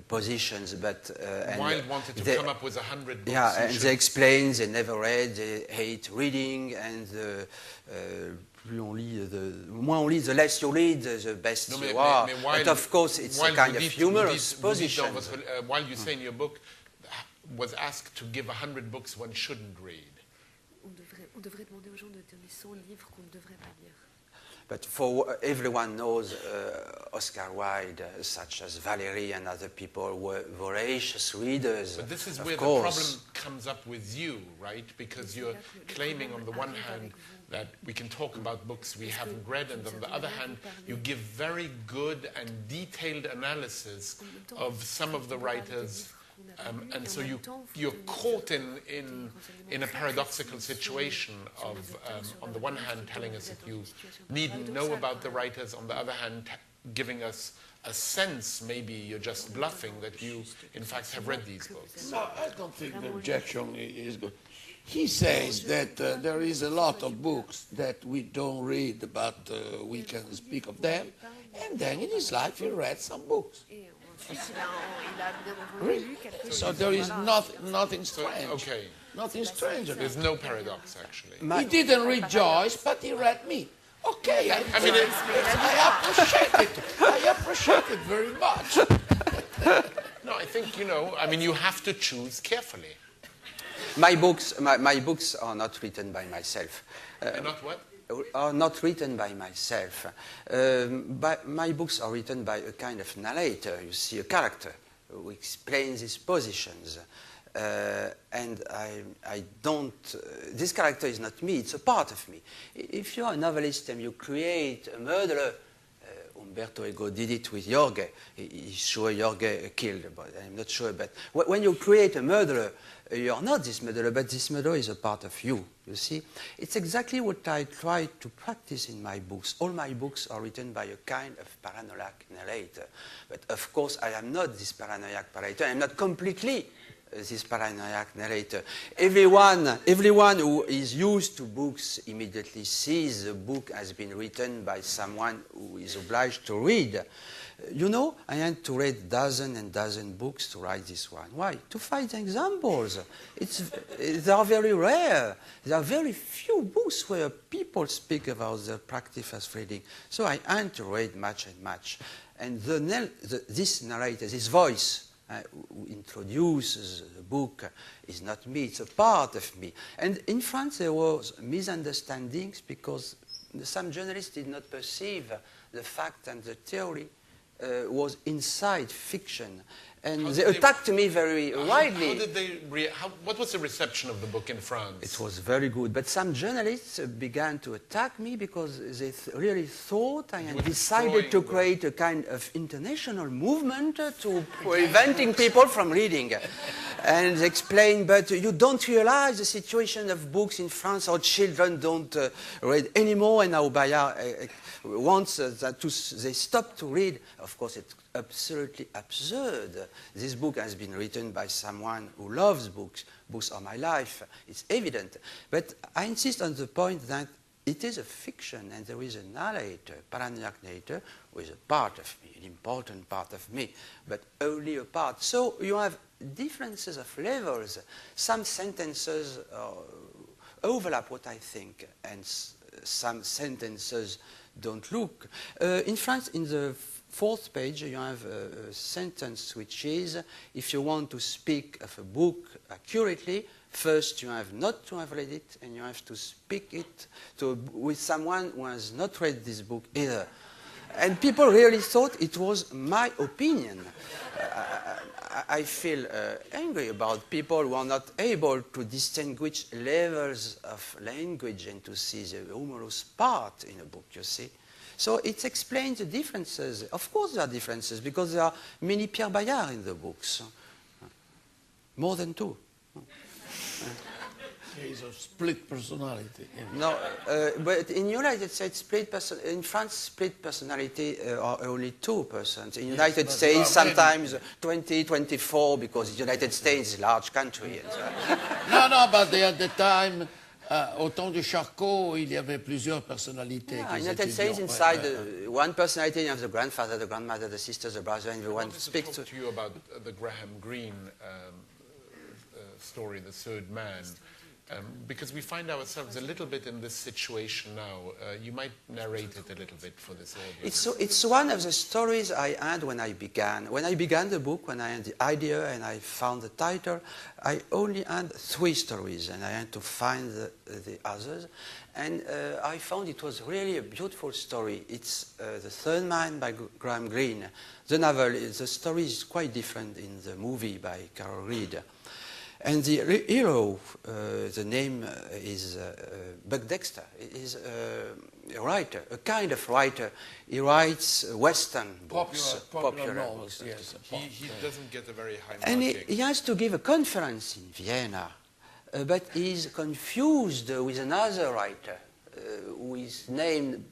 positions, but Wilde wanted to come up with 100 books. Yeah, and they explain they never read, they hate reading, and moins on lit, the less you read, the best you are. But of course, it's a kind of humorous position. While you say in your book, was asked to give 100 books one shouldn't read. On devrait demander aux gens de donner 100 livres qu'on ne devrait pas lire. But for everyone knows Oscar Wilde, such as Valery and other people, were voracious readers. But this is where the problem comes up with you, right? Because you're claiming on the one hand that we can talk about books we haven't read, and on the other hand, you give very good and detailed analysis of some of the writers. And so you're caught in a paradoxical situation of, on the one hand, telling us that you needn't know about the writers, on the other hand, giving us a sense, maybe you're just bluffing, that you, in fact, have read these books. No, I don't think the objection is good. He says that there is a lot of books that we don't read, but we can speak of them, and then in his life he read some books. Really? So there is nothing strange. Okay. Nothing strange. There's no paradox, actually. He didn't read Joyce, but he read me. Okay, I appreciate it. I appreciate it very much. No, I think, I mean, you have to choose carefully. My books are not written by myself. Not what? Are not written by myself. But my books are written by a kind of narrator. You see, a character who explains his positions. And I don't... this character is not me, it's a part of me. If you're a novelist and you create a murderer, Umberto Eco did it with Jorge. He's sure Jorge killed, but I'm not sure. But when you create a murderer, you're not this murderer, but this murderer is a part of you, you see? It's exactly what I try to practice in my books. All my books are written by a kind of paranoiac narrator. But of course, I am not this paranoiac narrator. I'm not completely this paranoiac narrator. Everyone who is used to books immediately sees the book has been written by someone who is obliged to read. I had to read dozens and dozens books to write this one. Why? To find examples. They are very rare. There are very few books where people speak about their practice as reading. So I had to read much and much. And this narrator, this voice, who introduces the book is not me, it's a part of me. And in France there was misunderstandings because some journalists did not perceive the fact and the theory was inside fiction. And they attacked me very widely. How did they what was the reception of the book in France? It was very good. But some journalists began to attack me because they really thought I had decided to create a kind of international movement to preventing people from reading. And they explained, but you don't realize the situation of books in France. Our children don't read anymore, and now Bayard wants that they stop to read. Of course, it's absolutely absurd. This book has been written by someone who loves books. Books are my life. It's evident. But I insist on the point that it is a fiction, and there is a narrator, paranoiac narrator, who is a part of me, an important part of me, but only a part. So you have differences of levels. Some sentences overlap what I think, and some sentences don't look. In France, in the fourth page, you have a sentence which is, if you want to speak of a book accurately, first you have not to have read it, and you have to speak it with someone who has not read this book either. And people really thought it was my opinion. I feel angry about people who are not able to distinguish levels of language and to see the humorous part in a book, you see. So it explains the differences. Of course there are differences, because there are many Pierre Bayard in the books. More than two. He's a split personality. Yeah. No, but in United States, in France, split personality are only 2%. In United States, sometimes 20, 24, because the United States is a large country. No, but at the time, au temps de Charcot, il y avait plusieurs personnalités. Yeah, in the United States, inside one personality, you have the grandfather, the grandmother, the sister, the brother, and everyone speaks to. I wanted to talk to you about the Graham Greene story, The Third Man. Because we find ourselves a little bit in this situation now. You might narrate it a little bit for this audience. It's one of the stories I had when I began. When I began the book, when I had the idea and I found the title, I only had 3 stories, and I had to find the others. And I found it was really a beautiful story. It's The Third Man by Graham Greene. The novel, the story is quite different in the movie by Carol Reed. And the hero, the name is Buck Dexter. He is a writer, a kind of writer. He writes Western books, popular novels. Yes, he doesn't get a very high and marking. he has to give a conference in Vienna, but he's confused with another writer who is named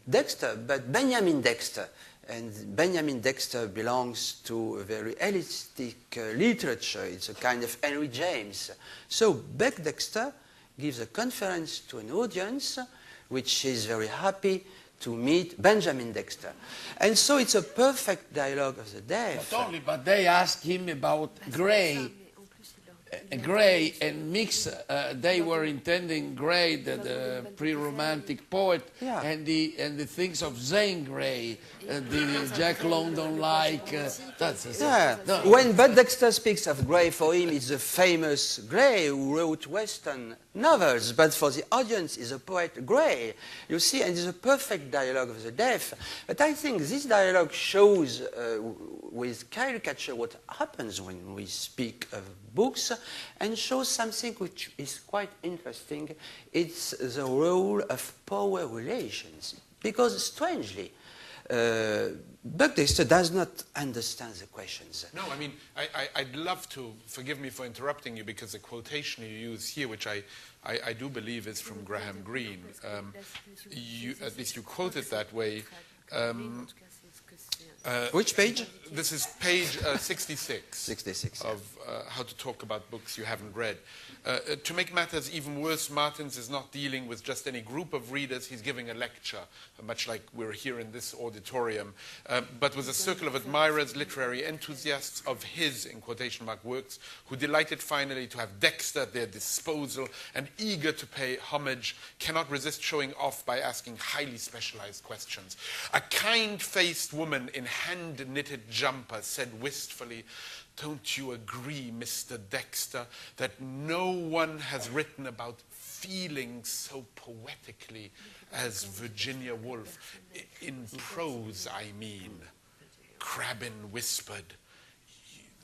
Dexter, but Benjamin Dexter. And Benjamin Dexter belongs to a very elitistic literature. It's a kind of Henry James. So Buck Dexter gives a conference to an audience which is very happy to meet Benjamin Dexter. And so it's a perfect dialogue of the deaf. Not only, but they ask him about Gray. Gray and mix, they were intending Gray, the pre-romantic poet, Yeah. and the things of Zane Grey, the Jack London-like. Yeah. No. When Buck Dexter speaks of Gray, for him it's the famous Gray who wrote Western novels, but for the audience is a poet Gray. You see, and it's a perfect dialogue of the deaf. But I think this dialogue shows with caricature what happens when we speak of books, and shows something which is quite interesting. It's the role of power relations. Because strangely, Buck Dexter does not understand the questions. No, I mean, I'd love to, forgive me for interrupting you, because the quotation you use here, which I do believe is from Graham Greene, at least you quote it that way. Which page? This is page 66. 66. Of How to Talk About Books You Haven't Read. To make matters even worse, Martins is not dealing with just any group of readers. He's giving a lecture, much like we're here in this auditorium, but with a circle of admirers, literary enthusiasts of his, in quotation mark, works, who delighted finally to have Dexter at their disposal and eager to pay homage, cannot resist showing off by asking highly specialized questions. A kind-faced woman in hand-knitted jumper said wistfully, "Don't you agree, Mr. Dexter, that no one has written about feeling so poetically as Virginia Woolf? In prose, I mean." Crabbin whispered,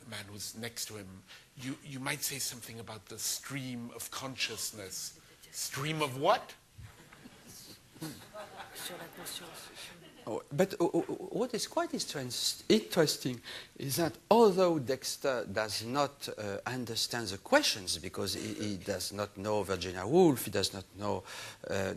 the man who's next to him, you might say something about the stream of consciousness. Stream of what? But what is quite interesting is that although Dexter does not understand the questions, because he does not know Virginia Woolf, he does not know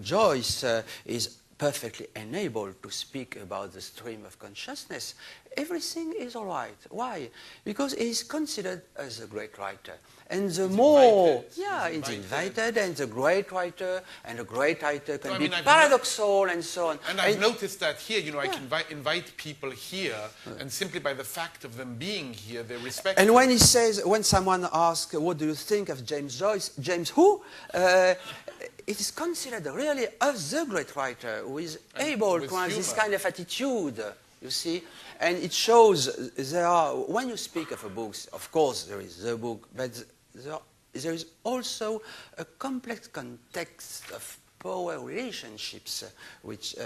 Joyce, is perfectly enabled to speak about the stream of consciousness, everything is all right. Why? Because he is considered as a great writer. And the more, it's invited, and the great writer, and a great writer can be paradoxal and so on. And I've noticed that here, I can invite people here, and simply by the fact of them being here, they respect. And when he says, when someone asks, what do you think of James Joyce? James who? It is considered really as the great writer who is able to have this kind of attitude. You see? And it shows there are, when you speak of a book, of course there is the book, but there is also a complex context of power relationships which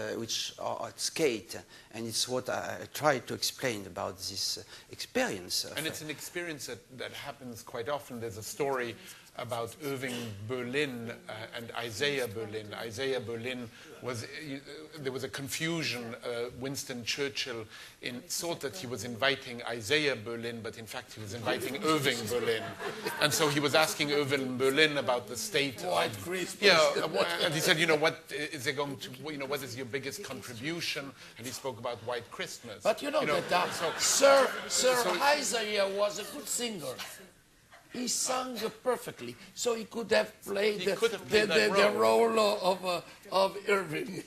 are at skate, and it's what I try to explain about this experience. And it's an experience that happens quite often. There's a story about Irving Berlin and Isaiah Berlin. Isaiah Berlin was, there was a confusion. Winston Churchill thought that he was inviting Isaiah Berlin, but in fact he was inviting Irving Berlin. And so he was asking Irving Berlin about the state White Christmas. Yeah, and he said, you know, what is it going to, you know, what is your biggest contribution? And he spoke about White Christmas. But you know that Sir Isaiah was a good singer. He sang perfectly, so he could have played the role of Irving.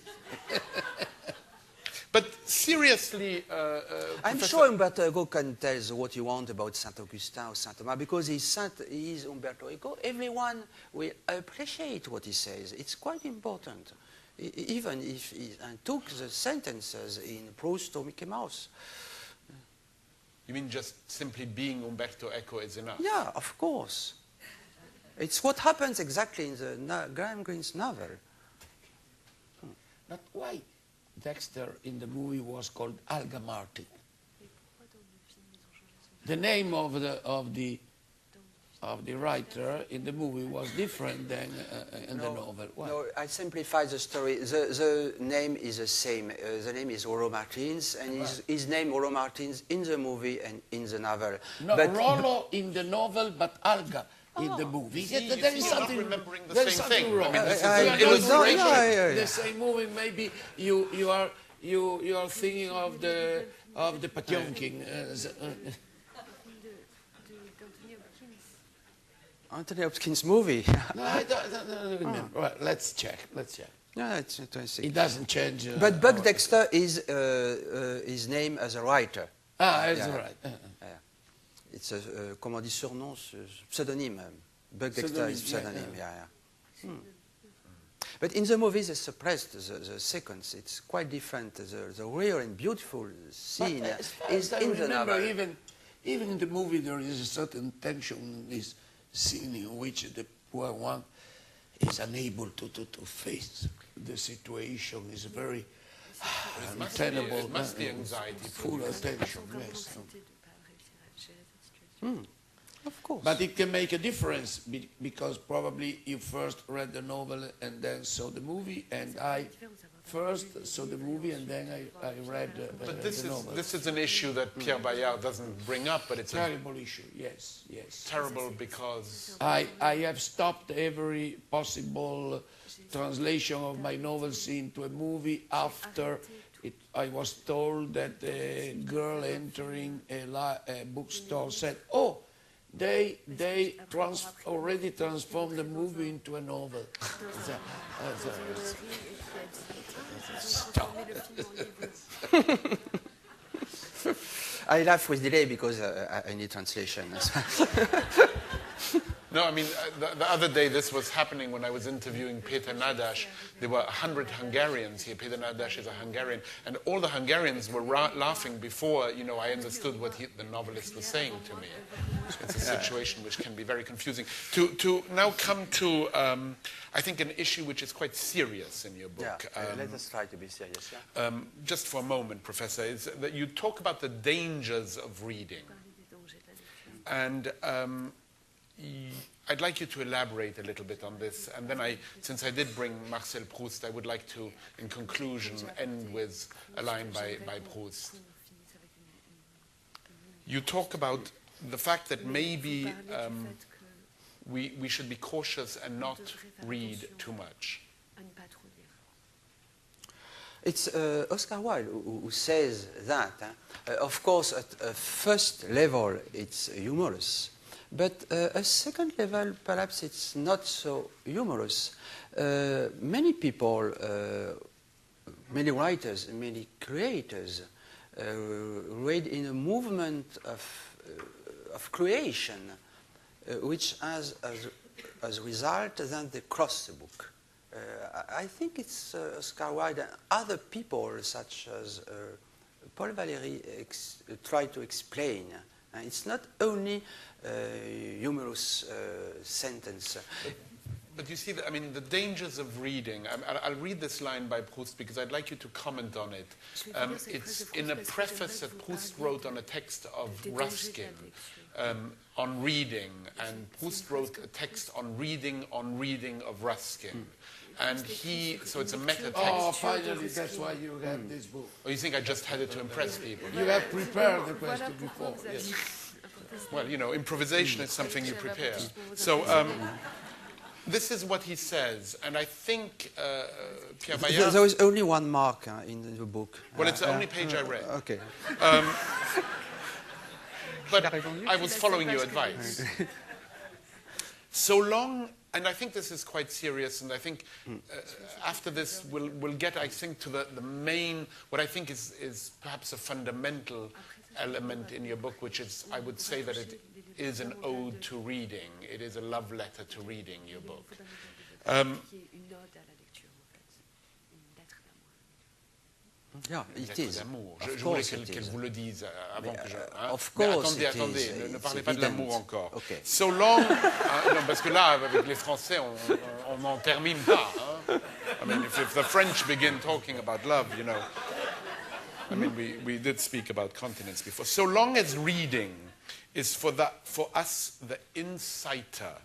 But seriously, I'm sure Umberto Eco can tell us what you want about Saint Augustin or Saint Thomas, because he is Umberto Eco. Everyone will appreciate what he says. It's quite important, even if he took the sentences in Proust or Mickey Mouse. You mean just simply being Umberto Eco is enough? Yeah, of course. It's what happens exactly in the Graham Greene's novel. But why Dexter in the movie was called Alga Martin? The name of the writer in the movie was different than in the novel. Why? No, I simplify the story. The name is the same. The name is Rollo Martins, and his name Rollo Martins in the movie and in the novel. No, but Rollo in the novel, but Alga in the movie. There is something. Remembering the There's same something thing. wrong. I mean, this is We are an not illustration. remembering the same movie. Maybe you are thinking of the Potemkin. Anthony Hopkins movie. No, I don't remember. Right, let's check. Yeah, it's interesting. It doesn't change. But Buck Dexter is his name as a writer. That's Yeah. right. It's a comment on dit surnom, pseudonyme. Buck Dexter is pseudonym. Yeah. But in the movie, they suppressed the sequence. It's quite different. The real and beautiful scene is in the novel. Even in the movie, there is a certain tension in this scene in which the poor one is unable to face the situation. Is very untenable. It must be anxiety. Full of tension, yes. Of course. But it can make a difference because probably you first read the novel and then saw the movie, and I first saw the movie and then I read But the novel. this is an issue that Pierre Bayard doesn't bring up, but it's a Terrible issue, yes. terrible because I have stopped every possible translation of my novels into a movie after I was told that a girl entering a bookstore said, "Oh, they already transformed the movie into a novel." Stop. I laugh with delay because I need translation. No, I mean, the other day this was happening when I was interviewing Peter Nadash. There were 100 Hungarians here. Peter Nadash is a Hungarian. And all the Hungarians were laughing before, you know, I understood what the novelist was saying to me. It's a situation which can be very confusing. To now come to, I think, an issue which is quite serious in your book. Let us try to be serious. Yeah? Just for a moment, Professor, is that you talk about the dangers of reading. And I'd like you to elaborate a little bit on this, and then since I did bring Marcel Proust, I would like to, in conclusion, end with a line by Proust. You talk about the fact that maybe we should be cautious and not read too much. It's Oscar Wilde who says that. Of course, at a first level, it's humorous. But a second level, perhaps it's not so humorous. Many people, many writers, many creators read in a movement of creation, which has as a result then they cross the book. I think it's Oscar Wilde and other people such as Paul Valéry tried to explain. It's not only humorous sentence. But you see, I mean, the dangers of reading. I'll read this line by Proust because I'd like you to comment on it. It's in a preface that Proust wrote on a text of Ruskin on reading, and Proust wrote a text on reading of Ruskin. And so it's a meta text. Oh, finally, that's why you have this book. Oh, you think I just had it to impress people? You have prepared the question before. Yes. Well, you know, improvisation is something you prepare. So this is what he says, and I think Pierre Bayard... There is only one mark in the book. Well, it's the only page I read. Okay. But I was following your advice. So long, and I think this is quite serious, and I think after this we'll get, I think, to the main, what I think is perhaps a fundamental element in your book, which is, I would say that it is an ode to reading. It is a love letter to reading, your book. Yeah, it is. Je voulais qu'elle vous le dise avant que je... Of course mais attendez, ne parlez pas de evident. l'amour encore. Okay. So long... non, parce que là, avec les Français, on n'en termine pas. Hein? I mean, if the French begin talking about love, you know... I mean, we did speak about continents before. So long as reading is for us the inciter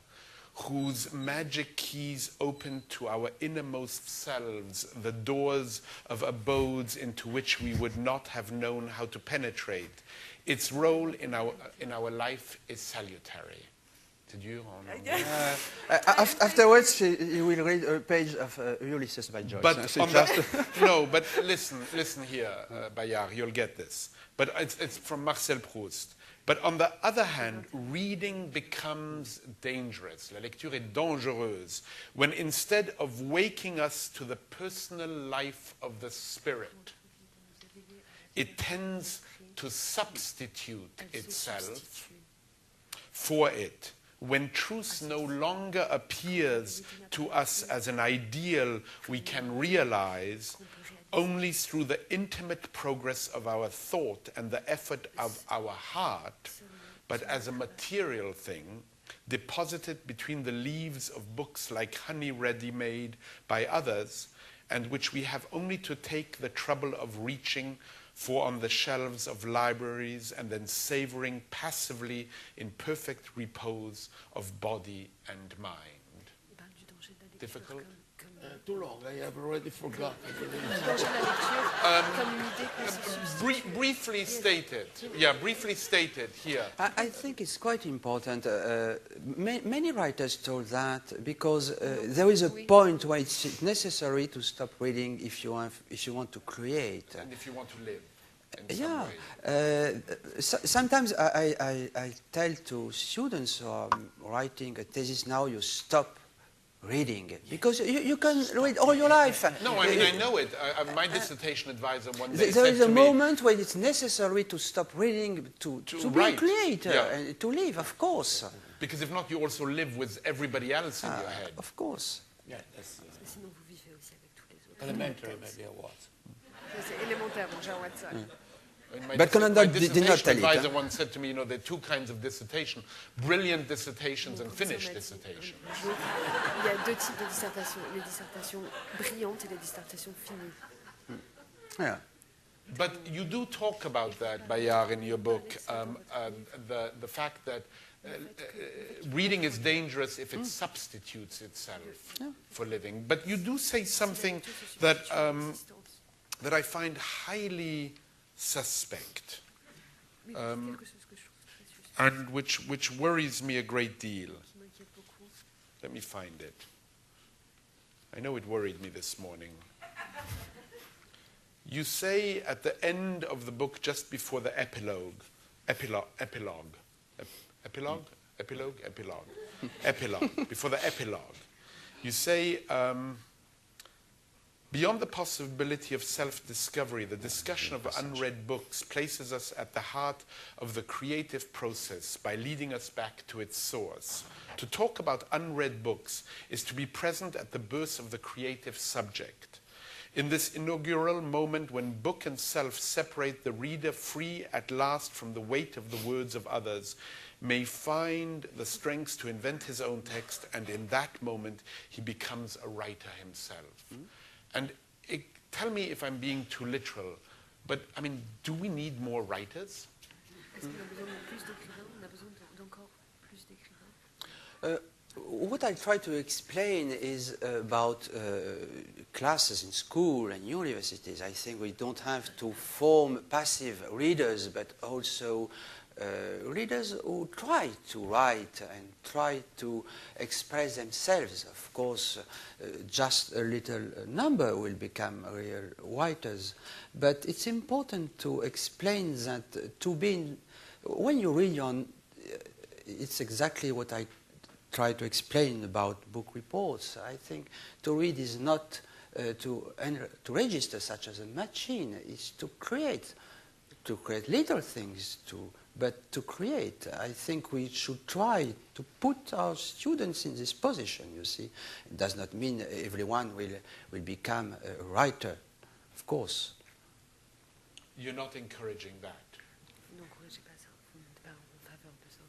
whose magic keys open to our innermost selves the doors of abodes into which we would not have known how to penetrate, its role in our life is salutary. Did you? Afterwards, you will read a page of Ulysses by Joyce. But no, but listen here, Bayard, you'll get this. But it's from Marcel Proust. But on the other hand, reading becomes dangerous. La lecture est dangereuse when instead of waking us to the personal life of the spirit, it tends to substitute itself for it. When truth no longer appears to us as an ideal we can realize only through the intimate progress of our thought and the effort of our heart, but as a material thing, deposited between the leaves of books like honey ready-made by others, and which we have only to take the trouble of reaching for on the shelves of libraries and then savoring passively in perfect repose of body and mind. Difficult? Too long, I have already forgotten. Briefly stated, yeah, briefly stated here. I think it's quite important. Many writers told that because there is a point where it's necessary to stop reading if you want to create. And if you want to live. Yeah. Sometimes I tell to students who are writing a thesis now, you stop reading because you can read all your life. No, I mean, I know it. My dissertation advisor one day there said is a to me, moment when it's necessary to stop reading to be a creator and to live, of course. Because if not, you also live with everybody else in your head. Of course. Yeah, that's elementary, maybe I was. C'est élémentaire, donc j'ai un WhatsApp. But Conan did not tell advisor it. once said to me, you know, there are two kinds of dissertation, brilliant dissertations and finished dissertations. Il y a deux types de dissertations, les dissertations brillantes et les dissertations finies. Yeah. But you do talk about that, Bayard, in your book, the fact that reading is dangerous if it substitutes itself for living. But you do say something that I find highly suspect, and which worries me a great deal. Let me find it. I know it worried me this morning. You say at the end of the book, just before the epilogue, before the epilogue, you say, beyond the possibility of self-discovery, the discussion of unread books places us at the heart of the creative process by leading us back to its source. To talk about unread books is to be present at the birth of the creative subject. In this inaugural moment when book and self separate the reader free at last from the weight of the words of others, may find the strength to invent his own text, and in that moment he becomes a writer himself. And tell me if I'm being too literal, but I mean, do we need more writers? Est-ce qu'on a besoin de plus d'écrivains? On a besoin d'encore plus d'écrivains? What I try to explain is about classes in school and universities. I think we don't have to form passive readers, but also readers who try to write and try to express themselves. Of course, just a little number will become real writers. But it's important to explain that when you read it's exactly what I try to explain about book reports. I think to read is not to register such as a machine. It's to create little things, but to create. I think we should try to put our students in this position, you see. It does not mean everyone will become a writer, of course. You're not encouraging that. Vous n'encouragez pas ça. Vous n'êtes pas en faveur de ça.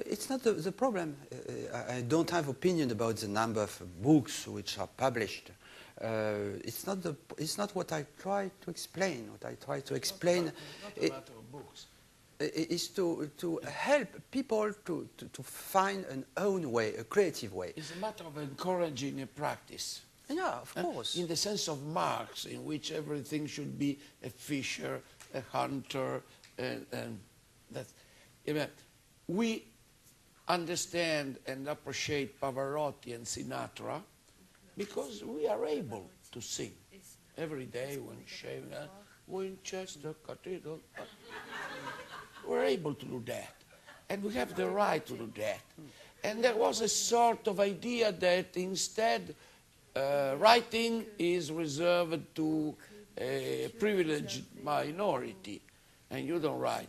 It's not the problem. I don't have opinion about the number of books which are published. It's not what I try to explain. What I try to explain is to help people to find an own way, a creative way. It's a matter of encouraging a practice. Yeah, of course. In the sense of Marx, in which everything should be a fisher, a hunter, and that. We understand and appreciate Pavarotti and Sinatra because we are able to sing every day when shaving Winchester Cathedral. We're able to do that, and we have the right to do that. And there was a sort of idea that instead writing is reserved to a privileged minority, and you don't write.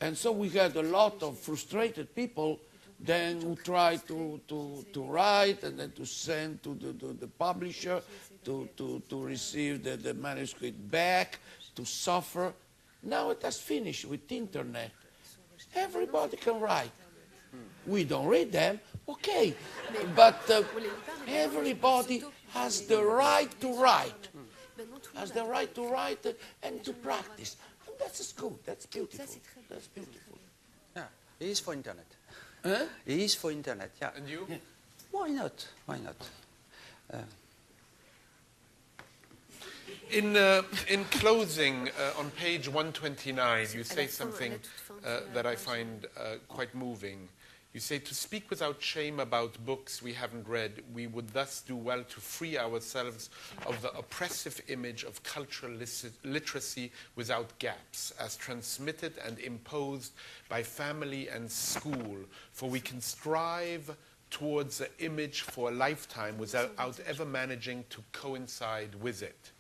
And so we had a lot of frustrated people then who try to write and then to send to the publisher to receive the manuscript back, to suffer. Now it has finished with internet. Everybody can write. We don't read them, okay, but everybody has the right to write, has the right to write and to practice. And that's good, that's beautiful, that's beautiful. Yeah, it is for internet. Huh? It is for internet, yeah. And you? Yeah. Why not? Why not? In closing, on page 129, you say something that I find quite moving. You say, to speak without shame about books we haven't read, we would thus do well to free ourselves of the oppressive image of cultural literacy without gaps, as transmitted and imposed by family and school, for we can strive towards the image for a lifetime without ever managing to coincide with it.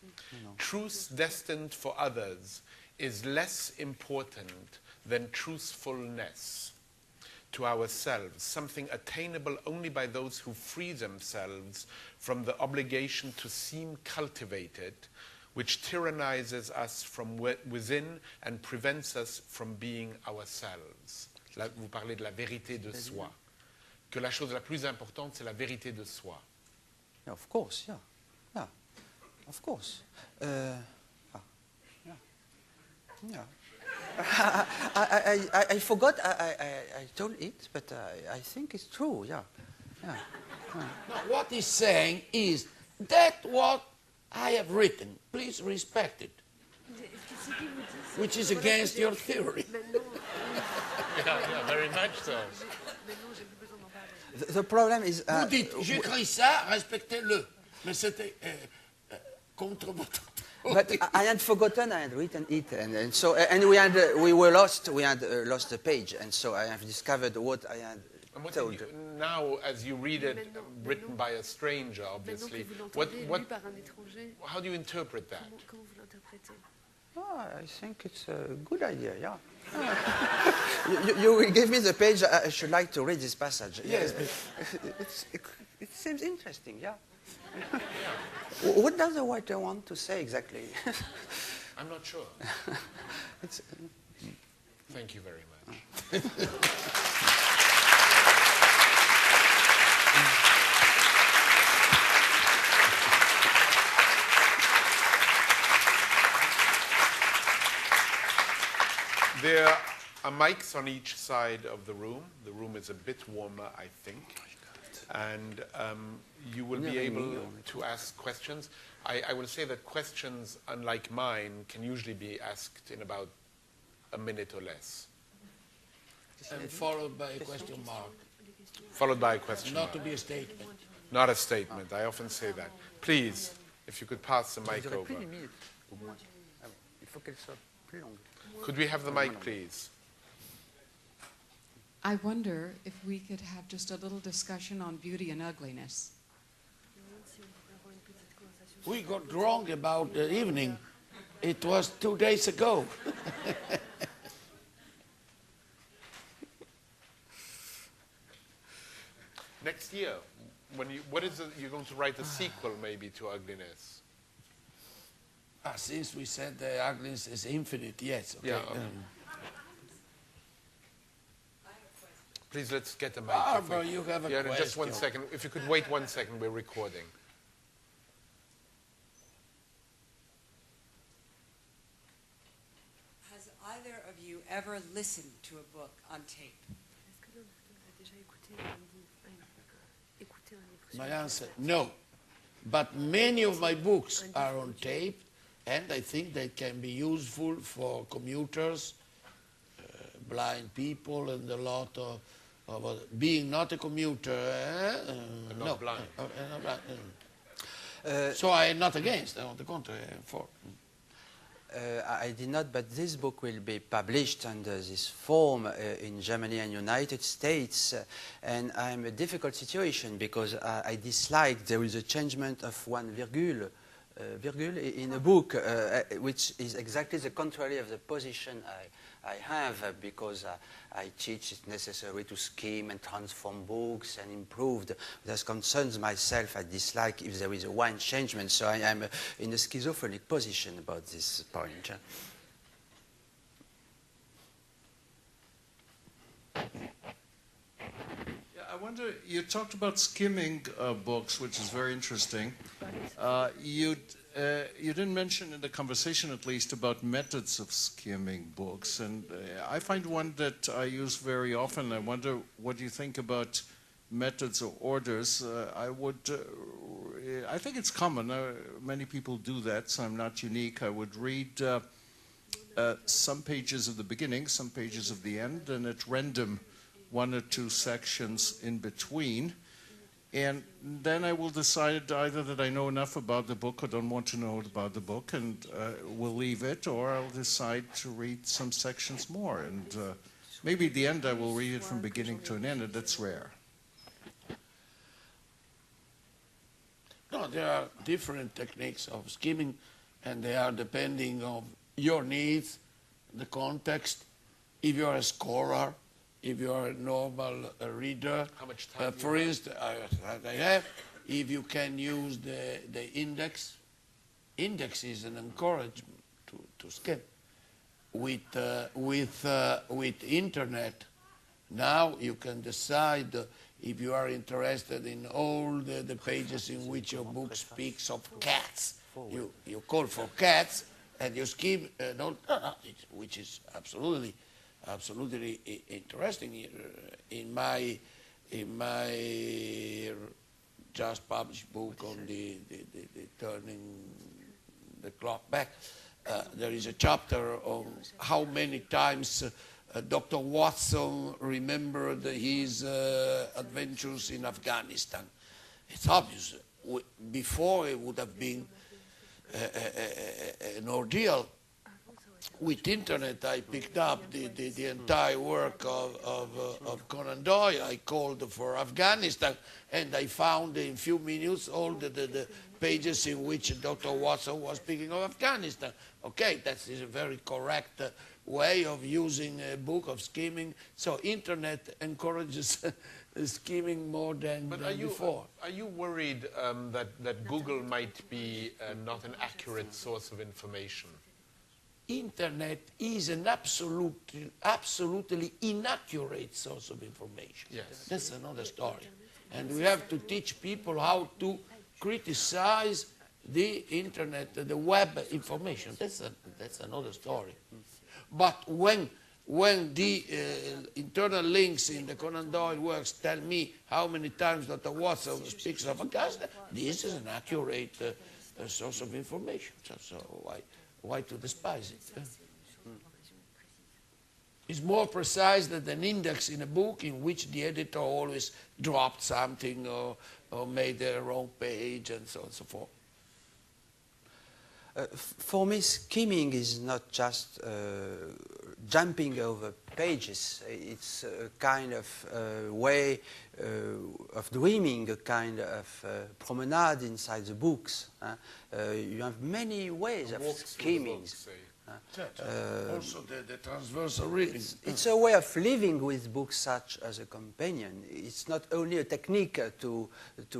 Truth destined for others is less important than truthfulness to ourselves, something attainable only by those who free themselves from the obligation to seem cultivated, which tyrannizes us from within and prevents us from being ourselves. Là, vous parlez de la vérité de soi. Que la chose la plus importante, c'est la vérité de soi. Yeah, of course, yeah. Yeah, of course. Yeah. Yeah. I forgot I told it, but I think it's true, yeah. Yeah. No, what he's saying is that what I have written, please respect it, which is against your theory. Yeah, very much so. The problem is... Vous dites, j'écris ça, respectez-le. Mais c'était contre votre... But I had forgotten, I had written it, and so we had lost the page, and so I have discovered what I had told. Now, as you read it, written by a stranger, obviously, how do you interpret that? Oh, I think it's a good idea, yeah. You will give me the page. I should like to read this passage. Yes. It seems interesting, yeah. What does the writer want to say exactly? I'm not sure. It's, Thank you very much. There are mics on each side of the room. The room is a bit warmer, I think. And you will be able to ask questions. I will say that questions, unlike mine, can usually be asked in about a minute or less. And followed by a question mark. Followed by a question Not mark. to be a statement. Not a statement. I often say that. Please, if you could pass the mic over. Could we have the mic, please? I wonder if we could have just a little discussion on beauty and ugliness. We got wrong about the evening. It was 2 days ago. Next year, when what is it, you're going to write a sequel maybe to Ugliness? Since we said the ugliness is infinite, yes. Okay. Yeah, okay. Please, let's get a mic. Barbara, you have a question. Just 1 second. If you could wait 1 second, we're recording. Has either of you ever listened to a book on tape? My answer, no. But many of my books are on tape, and I think they can be useful for commuters, blind people, and a lot of being not a commuter. Not no, blind. Not blind. So I am not against, on the contrary, I am for. I did not, but this book will be published under this form in Germany and United States, and I'm in a difficult situation because I dislike there is a changement of one virgule in a book, which is exactly the contrary of the position I have, because I teach it's necessary to skim and transform books and improve. That concerns myself. I dislike if there is a one changement, so I am in a schizophrenic position about this point. I wonder, you talked about skimming books, which is very interesting. You didn't mention in the conversation, at least, about methods of skimming books. And I find one that I use very often. I wonder what you think about methods or orders. I think it's common. Many people do that, so I'm not unique. I would read some pages of the beginning, some pages of the end, and at random, 1 or 2 sections in between, and then I will decide either that I know enough about the book or don't want to know about the book, and will leave it, or I'll decide to read some sections more, and maybe at the end I will read it from beginning to an end, and that's rare. No, there are different techniques of skimming, and they are depending on your needs, the context. If you're a scholar, if you're a normal reader, how much time for instance, I have, if you can use the index. Index is an encouragement to skim. With internet, now you can decide if you are interested in all the pages in which your book speaks of cats. You call for cats and you skim, which is absolutely interesting. In my just published book on the turning the clock back, there is a chapter on how many times Dr. Watson remembered his adventures in Afghanistan. It's obvious. Before it would have been an ordeal. With internet, I picked up the entire work of Conan Doyle. I called for Afghanistan, and I found in a few minutes all the pages in which Dr. Watson was speaking of Afghanistan. Okay, that is a very correct way of using a book, of skimming. So internet encourages skimming more than before. Are you worried that Google might be not an accurate source of information? Internet is an absolutely inaccurate source of information. Yes. That's another story. And we have to teach people how to criticize the internet, the web information. That's another story. But when the internal links in the Conan Doyle works tell me how many times Dr. Watson speaks of Augusta, this is an accurate source of information. So why to despise it? It's more precise than an index in a book in which the editor always dropped something or made a wrong page and so on and so forth. For me, skimming is not just jumping over pages. It's a kind of way of dreaming, a kind of promenade inside the books. You have many ways of skimming. Also the transversal reading. It's a way of living with books such as a companion. It's not only a technique to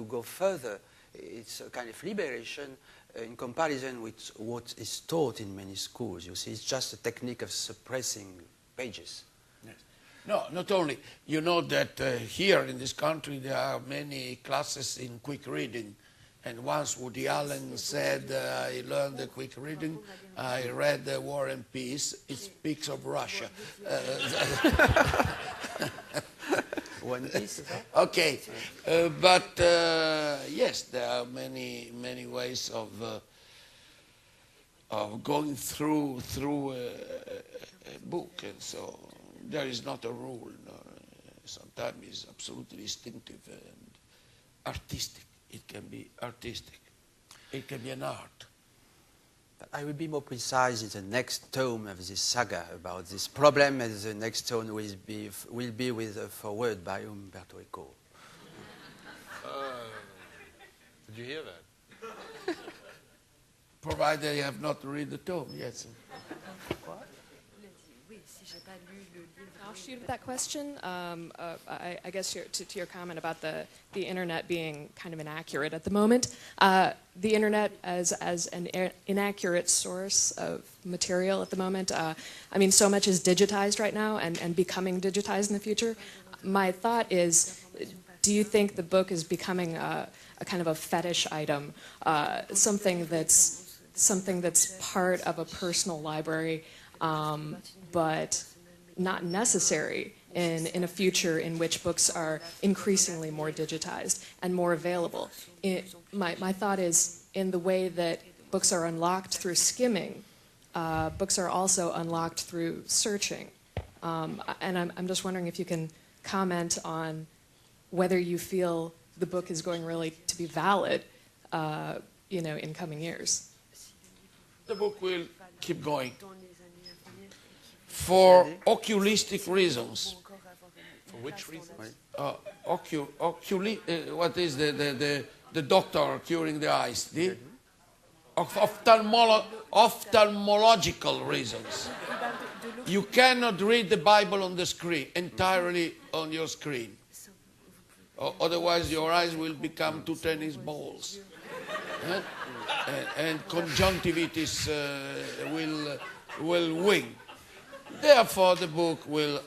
go further. It's a kind of liberation in comparison with what is taught in many schools. You see, it's just a technique of suppressing pages. Yes. No, not only. You know that here in this country there are many classes in quick reading. And once Woody Allen said, I learned the quick reading, I read War and Peace, it speaks of Russia. One Piece, okay, but yes, there are many ways of going through a book, and so there is not a rule. No. Sometimes it's absolutely instinctive and artistic. It can be artistic. It can be an art. But I will be more precise in the next tome of this saga about this problem, and the next tome will be with a foreword by Umberto Eco. Did you hear that? Provided you have not read the tome, yes. I'll shoot at that question. I guess to your comment about the internet being kind of inaccurate at the moment. The internet as an inaccurate source of material at the moment. I mean, so much is digitized right now and becoming digitized in the future. My thought is, do you think the book is becoming a kind of a fetish item, something that's part of a personal library, but not necessary in a future in which books are increasingly more digitized and more available? My thought is, in the way that books are unlocked through skimming, books are also unlocked through searching. And I'm just wondering if you can comment on whether you feel the book is going really to be valid, in coming years. The book will keep going. For oculistic reasons. For which reason? What is the doctor curing the eyes? The ophthalmological reasons. You cannot read the Bible on the screen, entirely on your screen. Otherwise your eyes will become 2 tennis balls. And conjunctivitis will win. Therefore, the book will,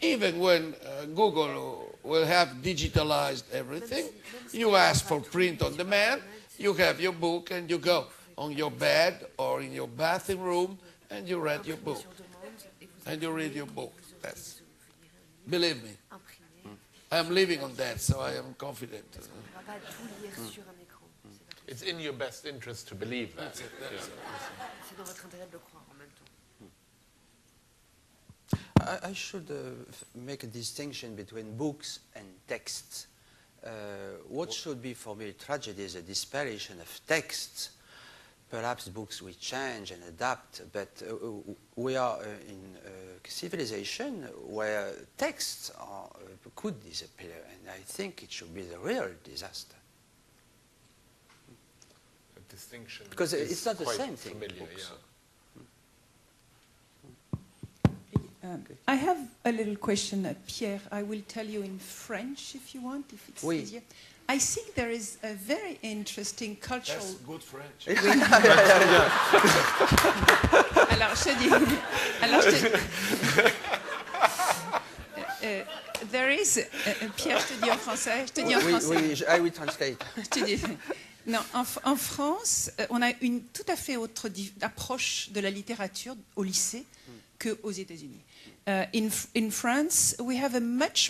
even when Google will have digitalized everything, you ask for print on demand, you have your book, and you go on your bed or in your bathing room, and you read your book. And you read your book. That's, believe me, I am living on that, so I am confident. It's in your best interest to believe that. I should make a distinction between books and texts. What should be for me tragedy is a disparition of texts. Perhaps books will change and adapt, but we are in a civilization where texts could disappear, and I think it should be the real disaster. A distinction. Because it's not the same thing. Familiar, books. yeah. I have a little question, Pierre. I will tell you in French if you want, if it's Oui. easier. I think there is a very interesting cultural... That's good French. Alors, je dis... there is... Pierre, je te dis en français. Je te dis en français. Oui, I will translate. Je te dis... Non, en France, on a une tout à fait autre approche de la littérature au lycée qu'aux États-Unis. In France, we have a much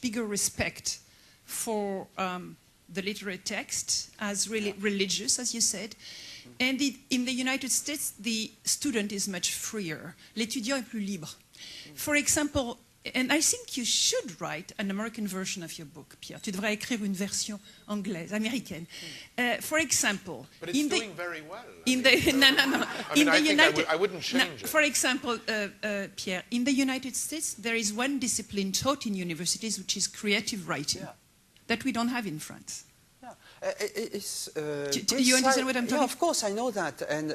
bigger respect for the literary text as really religious, as you said. And in the United States, the student is much freer. L'étudiant est plus libre. For example, and I think you should write an American version of your book, Pierre. Tu devrais écrire une version anglaise, américaine. For example, But it's doing very well. I wouldn't change it. For example, Pierre, in the United States, there is one discipline taught in universities, which is creative writing, that we don't have in France. Do you understand what I'm talking about? Of course, I know that. And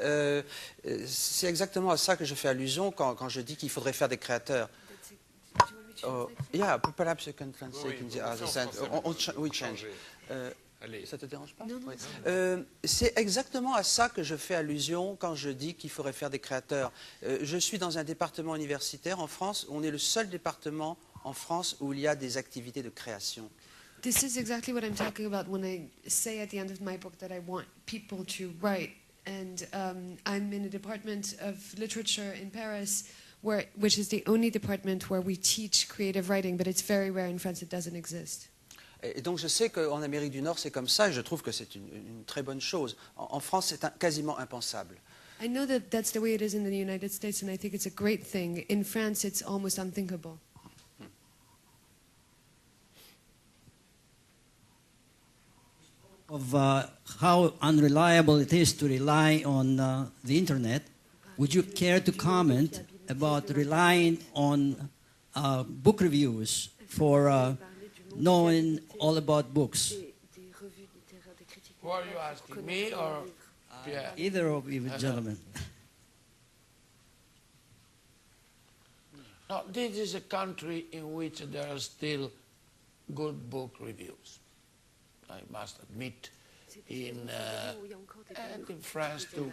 c'est exactement à ça que je fais allusion quand je dis qu'il faudrait faire des créateurs. Yeah, perhaps you can translate in the other sense. We change. Ça te dérange pas? Oui. C'est exactement à ça que je fais allusion quand je dis qu'il faudrait faire des créateurs. Je suis dans un département universitaire en France. On est le seul département en France où il y a des activités de création. This is exactly what I'm talking about when I say at the end of my book that I want people to write. And I'm in a department of literature in Paris, which is the only department where we teach creative writing, but it's very rare in France, it doesn't exist. Et donc je sais qu'en Amérique du Nord c'est comme ça et je trouve que c'est une très bonne chose. En France c'est quasiment impensable. I know that that's the way it is in the United States and I think it's a great thing. In France it's almost unthinkable. Of how unreliable it is to rely on the internet, would you care to comment about relying on book reviews for knowing all about books? Who are you asking, me or Pierre? Either of you gentlemen. No, this is a country in which there are still good book reviews. I must admit, and in France too.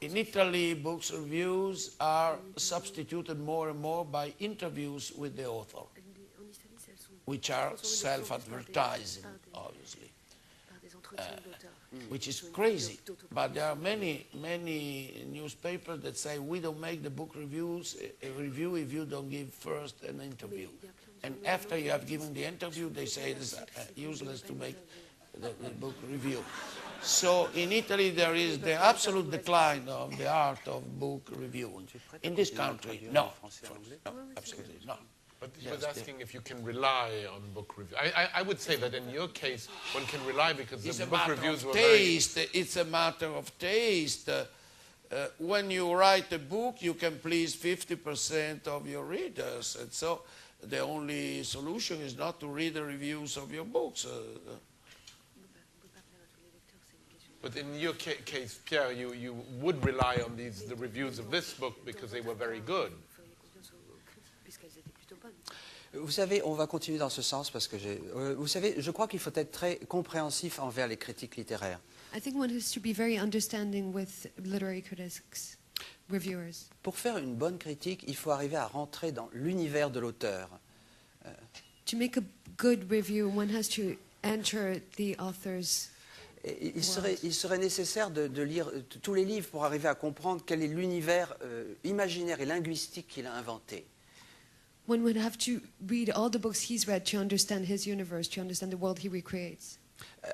In Italy, books reviews are substituted more and more by interviews with the author, which are self-advertising, obviously, which is crazy. But there are many newspapers that say we don't make the book reviews, a review if you don't give first an interview. And after you have given the interview, they say it's useless to make the book review. So in Italy, there is the absolute decline of the art of book reviewing. In this country, no, absolutely not. But he was asking if you can rely on book reviews. I would say that in your case, one can rely because the book reviews were taste. It's a matter of taste. When you write a book, you can please 50% of your readers. And so the only solution is not to read the reviews of your books. But in your case, Pierre, you would rely on the reviews of this book because they were very good. Vous savez, on va continuer dans ce sens parce que vous savez, je crois qu'il faut être très compréhensif envers les critiques littéraires. I think one has to be very understanding with literary critics, reviewers. Pour faire une bonne critique, il faut arriver à rentrer dans l'univers de l'auteur. To make a good review, one has to enter the author's il serait nécessaire de lire tous les livres pour arriver à comprendre quel est l'univers imaginaire et linguistique qu'il a inventé. One would have to read all the books he's read to understand his universe, to understand the world he recreates.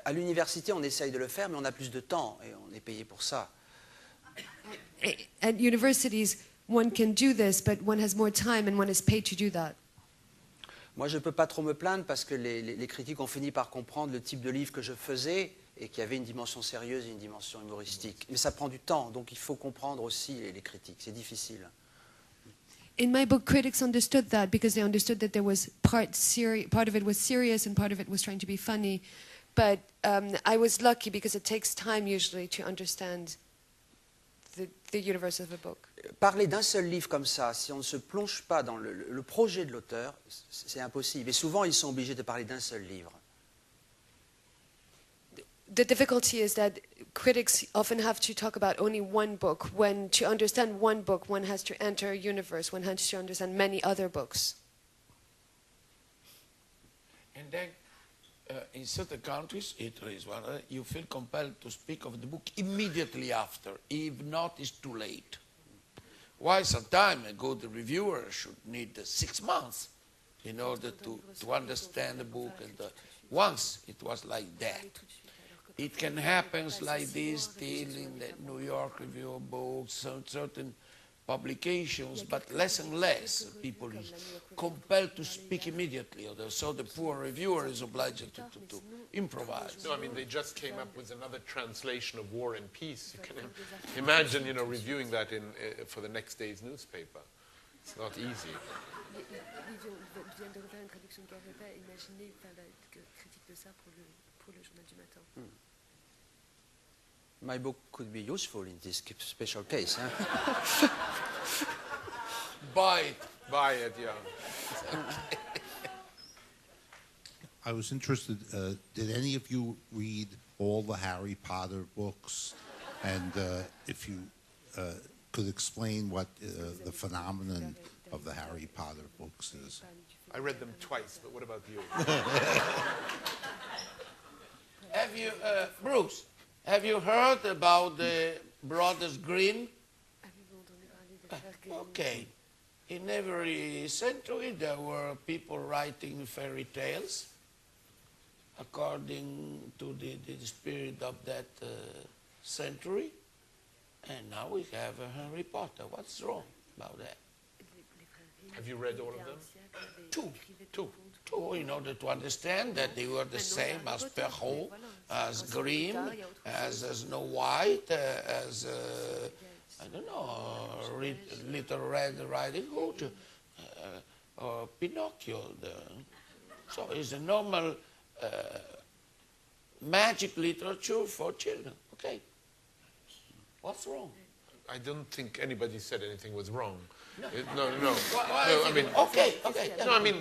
À l'université, on essaye de le faire, mais on a plus de temps et on est payé pour ça. At universities, one can do this, but one has more time and one is paid to do that. Moi, je ne peux pas trop me plaindre parce que les critiques ont fini par comprendre le type de livre que je faisais et qui avait une dimension sérieuse et une dimension humoristique. Mais ça prend du temps, donc il faut comprendre aussi les critiques. C'est difficile. In my book, critics understood that because they understood that there was part of it was serious and part of it was trying to be funny. But I was lucky because it takes time usually to understand the universe of a book. Parler d'un seul livre comme ça, si on ne se plonge pas dans le projet de l'auteur, c'est impossible. Et souvent, ils sont obligés de parler d'un seul livre. The difficulty is that critics often have to talk about only one book, when to understand one book, one has to enter a universe, one has to understand many other books. And then, in certain countries, Italy is one, you feel compelled to speak of the book immediately after. If not, it's too late. Why sometimes a good reviewer should need 6 months in order to understand the book. And once it was like that. It can happen like this still in the New York Review of Books, certain publications, but less and less people is compelled to speak immediately. So the poor reviewer is obliged to improvise. No, I mean, they just came up with another translation of War and Peace. You can imagine, reviewing that for the next day's newspaper. It's not easy. My book could be useful in this special case. Huh? Buy it. Buy it, yeah. I was interested, did any of you read all the Harry Potter books? And if you could explain what the phenomenon of the Harry Potter books is. I read them twice, but what about you? Have you, Bruce, have you heard about the Brothers Grimm? Okay. In every century there were people writing fairy tales according to the spirit of that century. And now we have Harry Potter. What's wrong about that? Have you read all of them? Two, in order to understand that they were the same as Perrault, as Grimm, as Snow White, as, I don't know, Little Red Riding Hood, or Pinocchio. So it's a normal magic literature for children. Okay. What's wrong? I don't think anybody said anything was wrong. No. No, I mean, okay. No, I mean,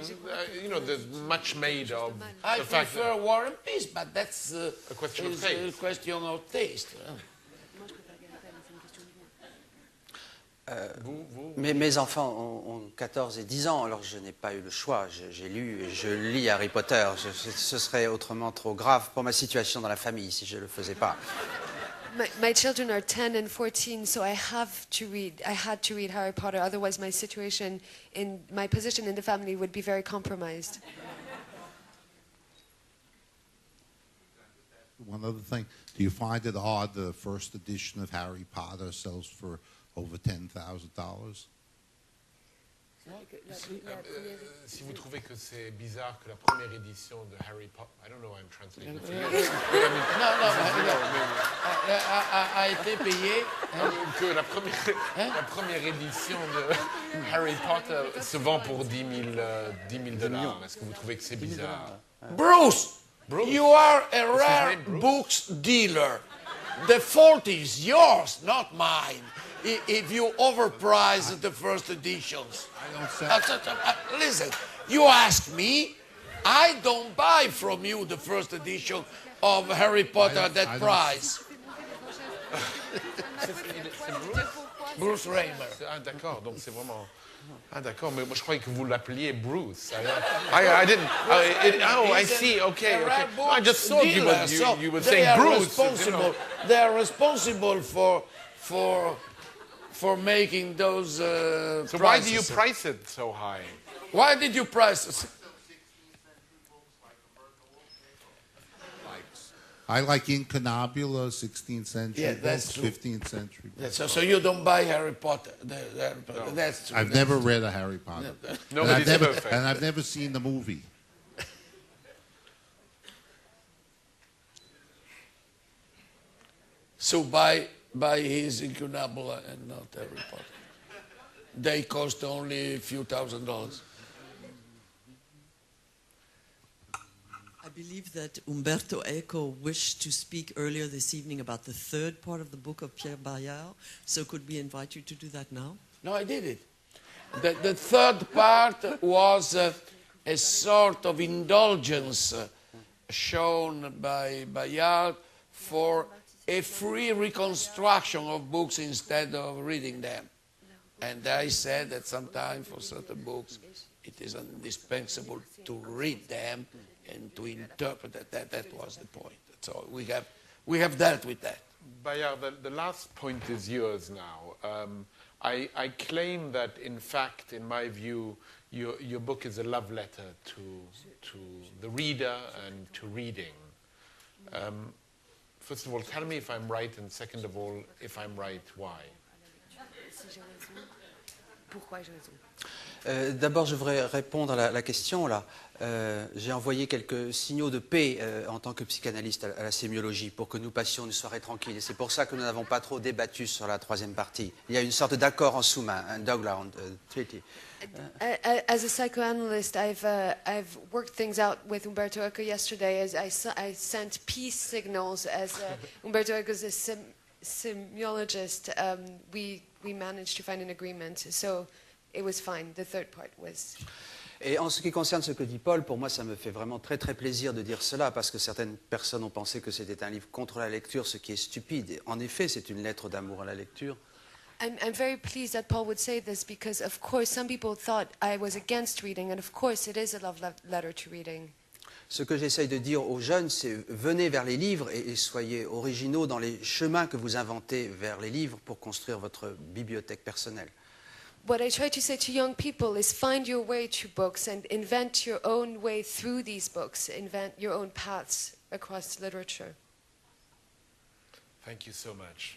there's much made of I the fact prefer War and Peace, but that's a question of taste. A question of taste. Mes enfants ont 14 et 10 ans, alors je n'ai pas eu le choix. J'ai lu et je lis Harry Potter. Ce serait autrement trop grave pour ma situation dans la famille si je ne le faisais pas. My children are 10 and 14, so I had to read Harry Potter, otherwise my situation, my position in the family would be very compromised. One other thing, do you find it odd the first edition of Harry Potter sells for over $10,000? Si vous trouvez que c'est bizarre que la première édition de Harry Potter, I don't know, I'm translating. A été payé. Que la première édition de Harry Potter se vend pour $10,000. Est-ce que vous trouvez que c'est bizarre? Bruce, you are a rare books dealer. The fault is yours, not mine. If you overprice the first editions. I don't say. Listen, you ask me, I don't buy from you the first edition of Harry Potter at that price. Bruce Raymer. Ah d'accord, donc c'est vraiment... Ah d'accord, mais moi je croyais que vous l'appeliez Bruce. I didn't... I see, okay. I just thought you were saying Bruce. They are responsible for making those So prices. why do you price it so high? Why did you price it? I like Incunabula, 16th century books, 15th century books. So you don't buy Harry Potter. That's true. I've never read a Harry Potter. Nobody's perfect. And I've never seen the movie. So buy his Incunabula and not Harry Potter. They cost only a few $1,000s. I believe that Umberto Eco wished to speak earlier this evening about the third part of the book of Pierre Bayard. So could we invite you to do that now? No, I did it. The third part was a sort of indulgence shown by Bayard for a free reconstruction of books instead of reading them. And I said that sometimes for certain books it is indispensable to read them and to interpret that. That was the point. So we have dealt with that. Bayard, the last point is yours now. I claim that, in fact, in my view, your book is a love letter to the reader and to reading. First of all, tell me if I'm right, and second of all, if I'm right, why? D'abord, je voudrais répondre à la question là. J'ai envoyé quelques signaux de paix en tant que psychanalyste à la sémiologie pour que nous passions une soirée tranquille. Et c'est pour ça que nous n'avons pas trop débattu sur la troisième partie. Il y a une sorte d'accord en sous-main, un dogground treaty. As a psychoanalyst, I've worked things out with Umberto Eco yesterday. As I sent peace signals. As Umberto Eco is a semiologist, we managed to find an agreement. So it was fine. The third part was. Et en ce qui concerne ce que dit Paul, pour moi, ça me fait vraiment très très plaisir de dire cela, parce que certaines personnes ont pensé que c'était un livre contre la lecture, ce qui est stupide. En effet, c'est une lettre d'amour à la lecture. I'm very pleased that Paul would say this, because of course some people thought I was against reading, and of course it is a love letter to reading. Ce que j'essaye de dire aux jeunes, c'est venez vers les livres et soyez originaux dans les chemins que vous inventez vers les livres pour construire votre bibliothèque personnelle. What I try to say to young people is find your way to books and invent your own way through these books, invent your own paths across literature. Thank you so much.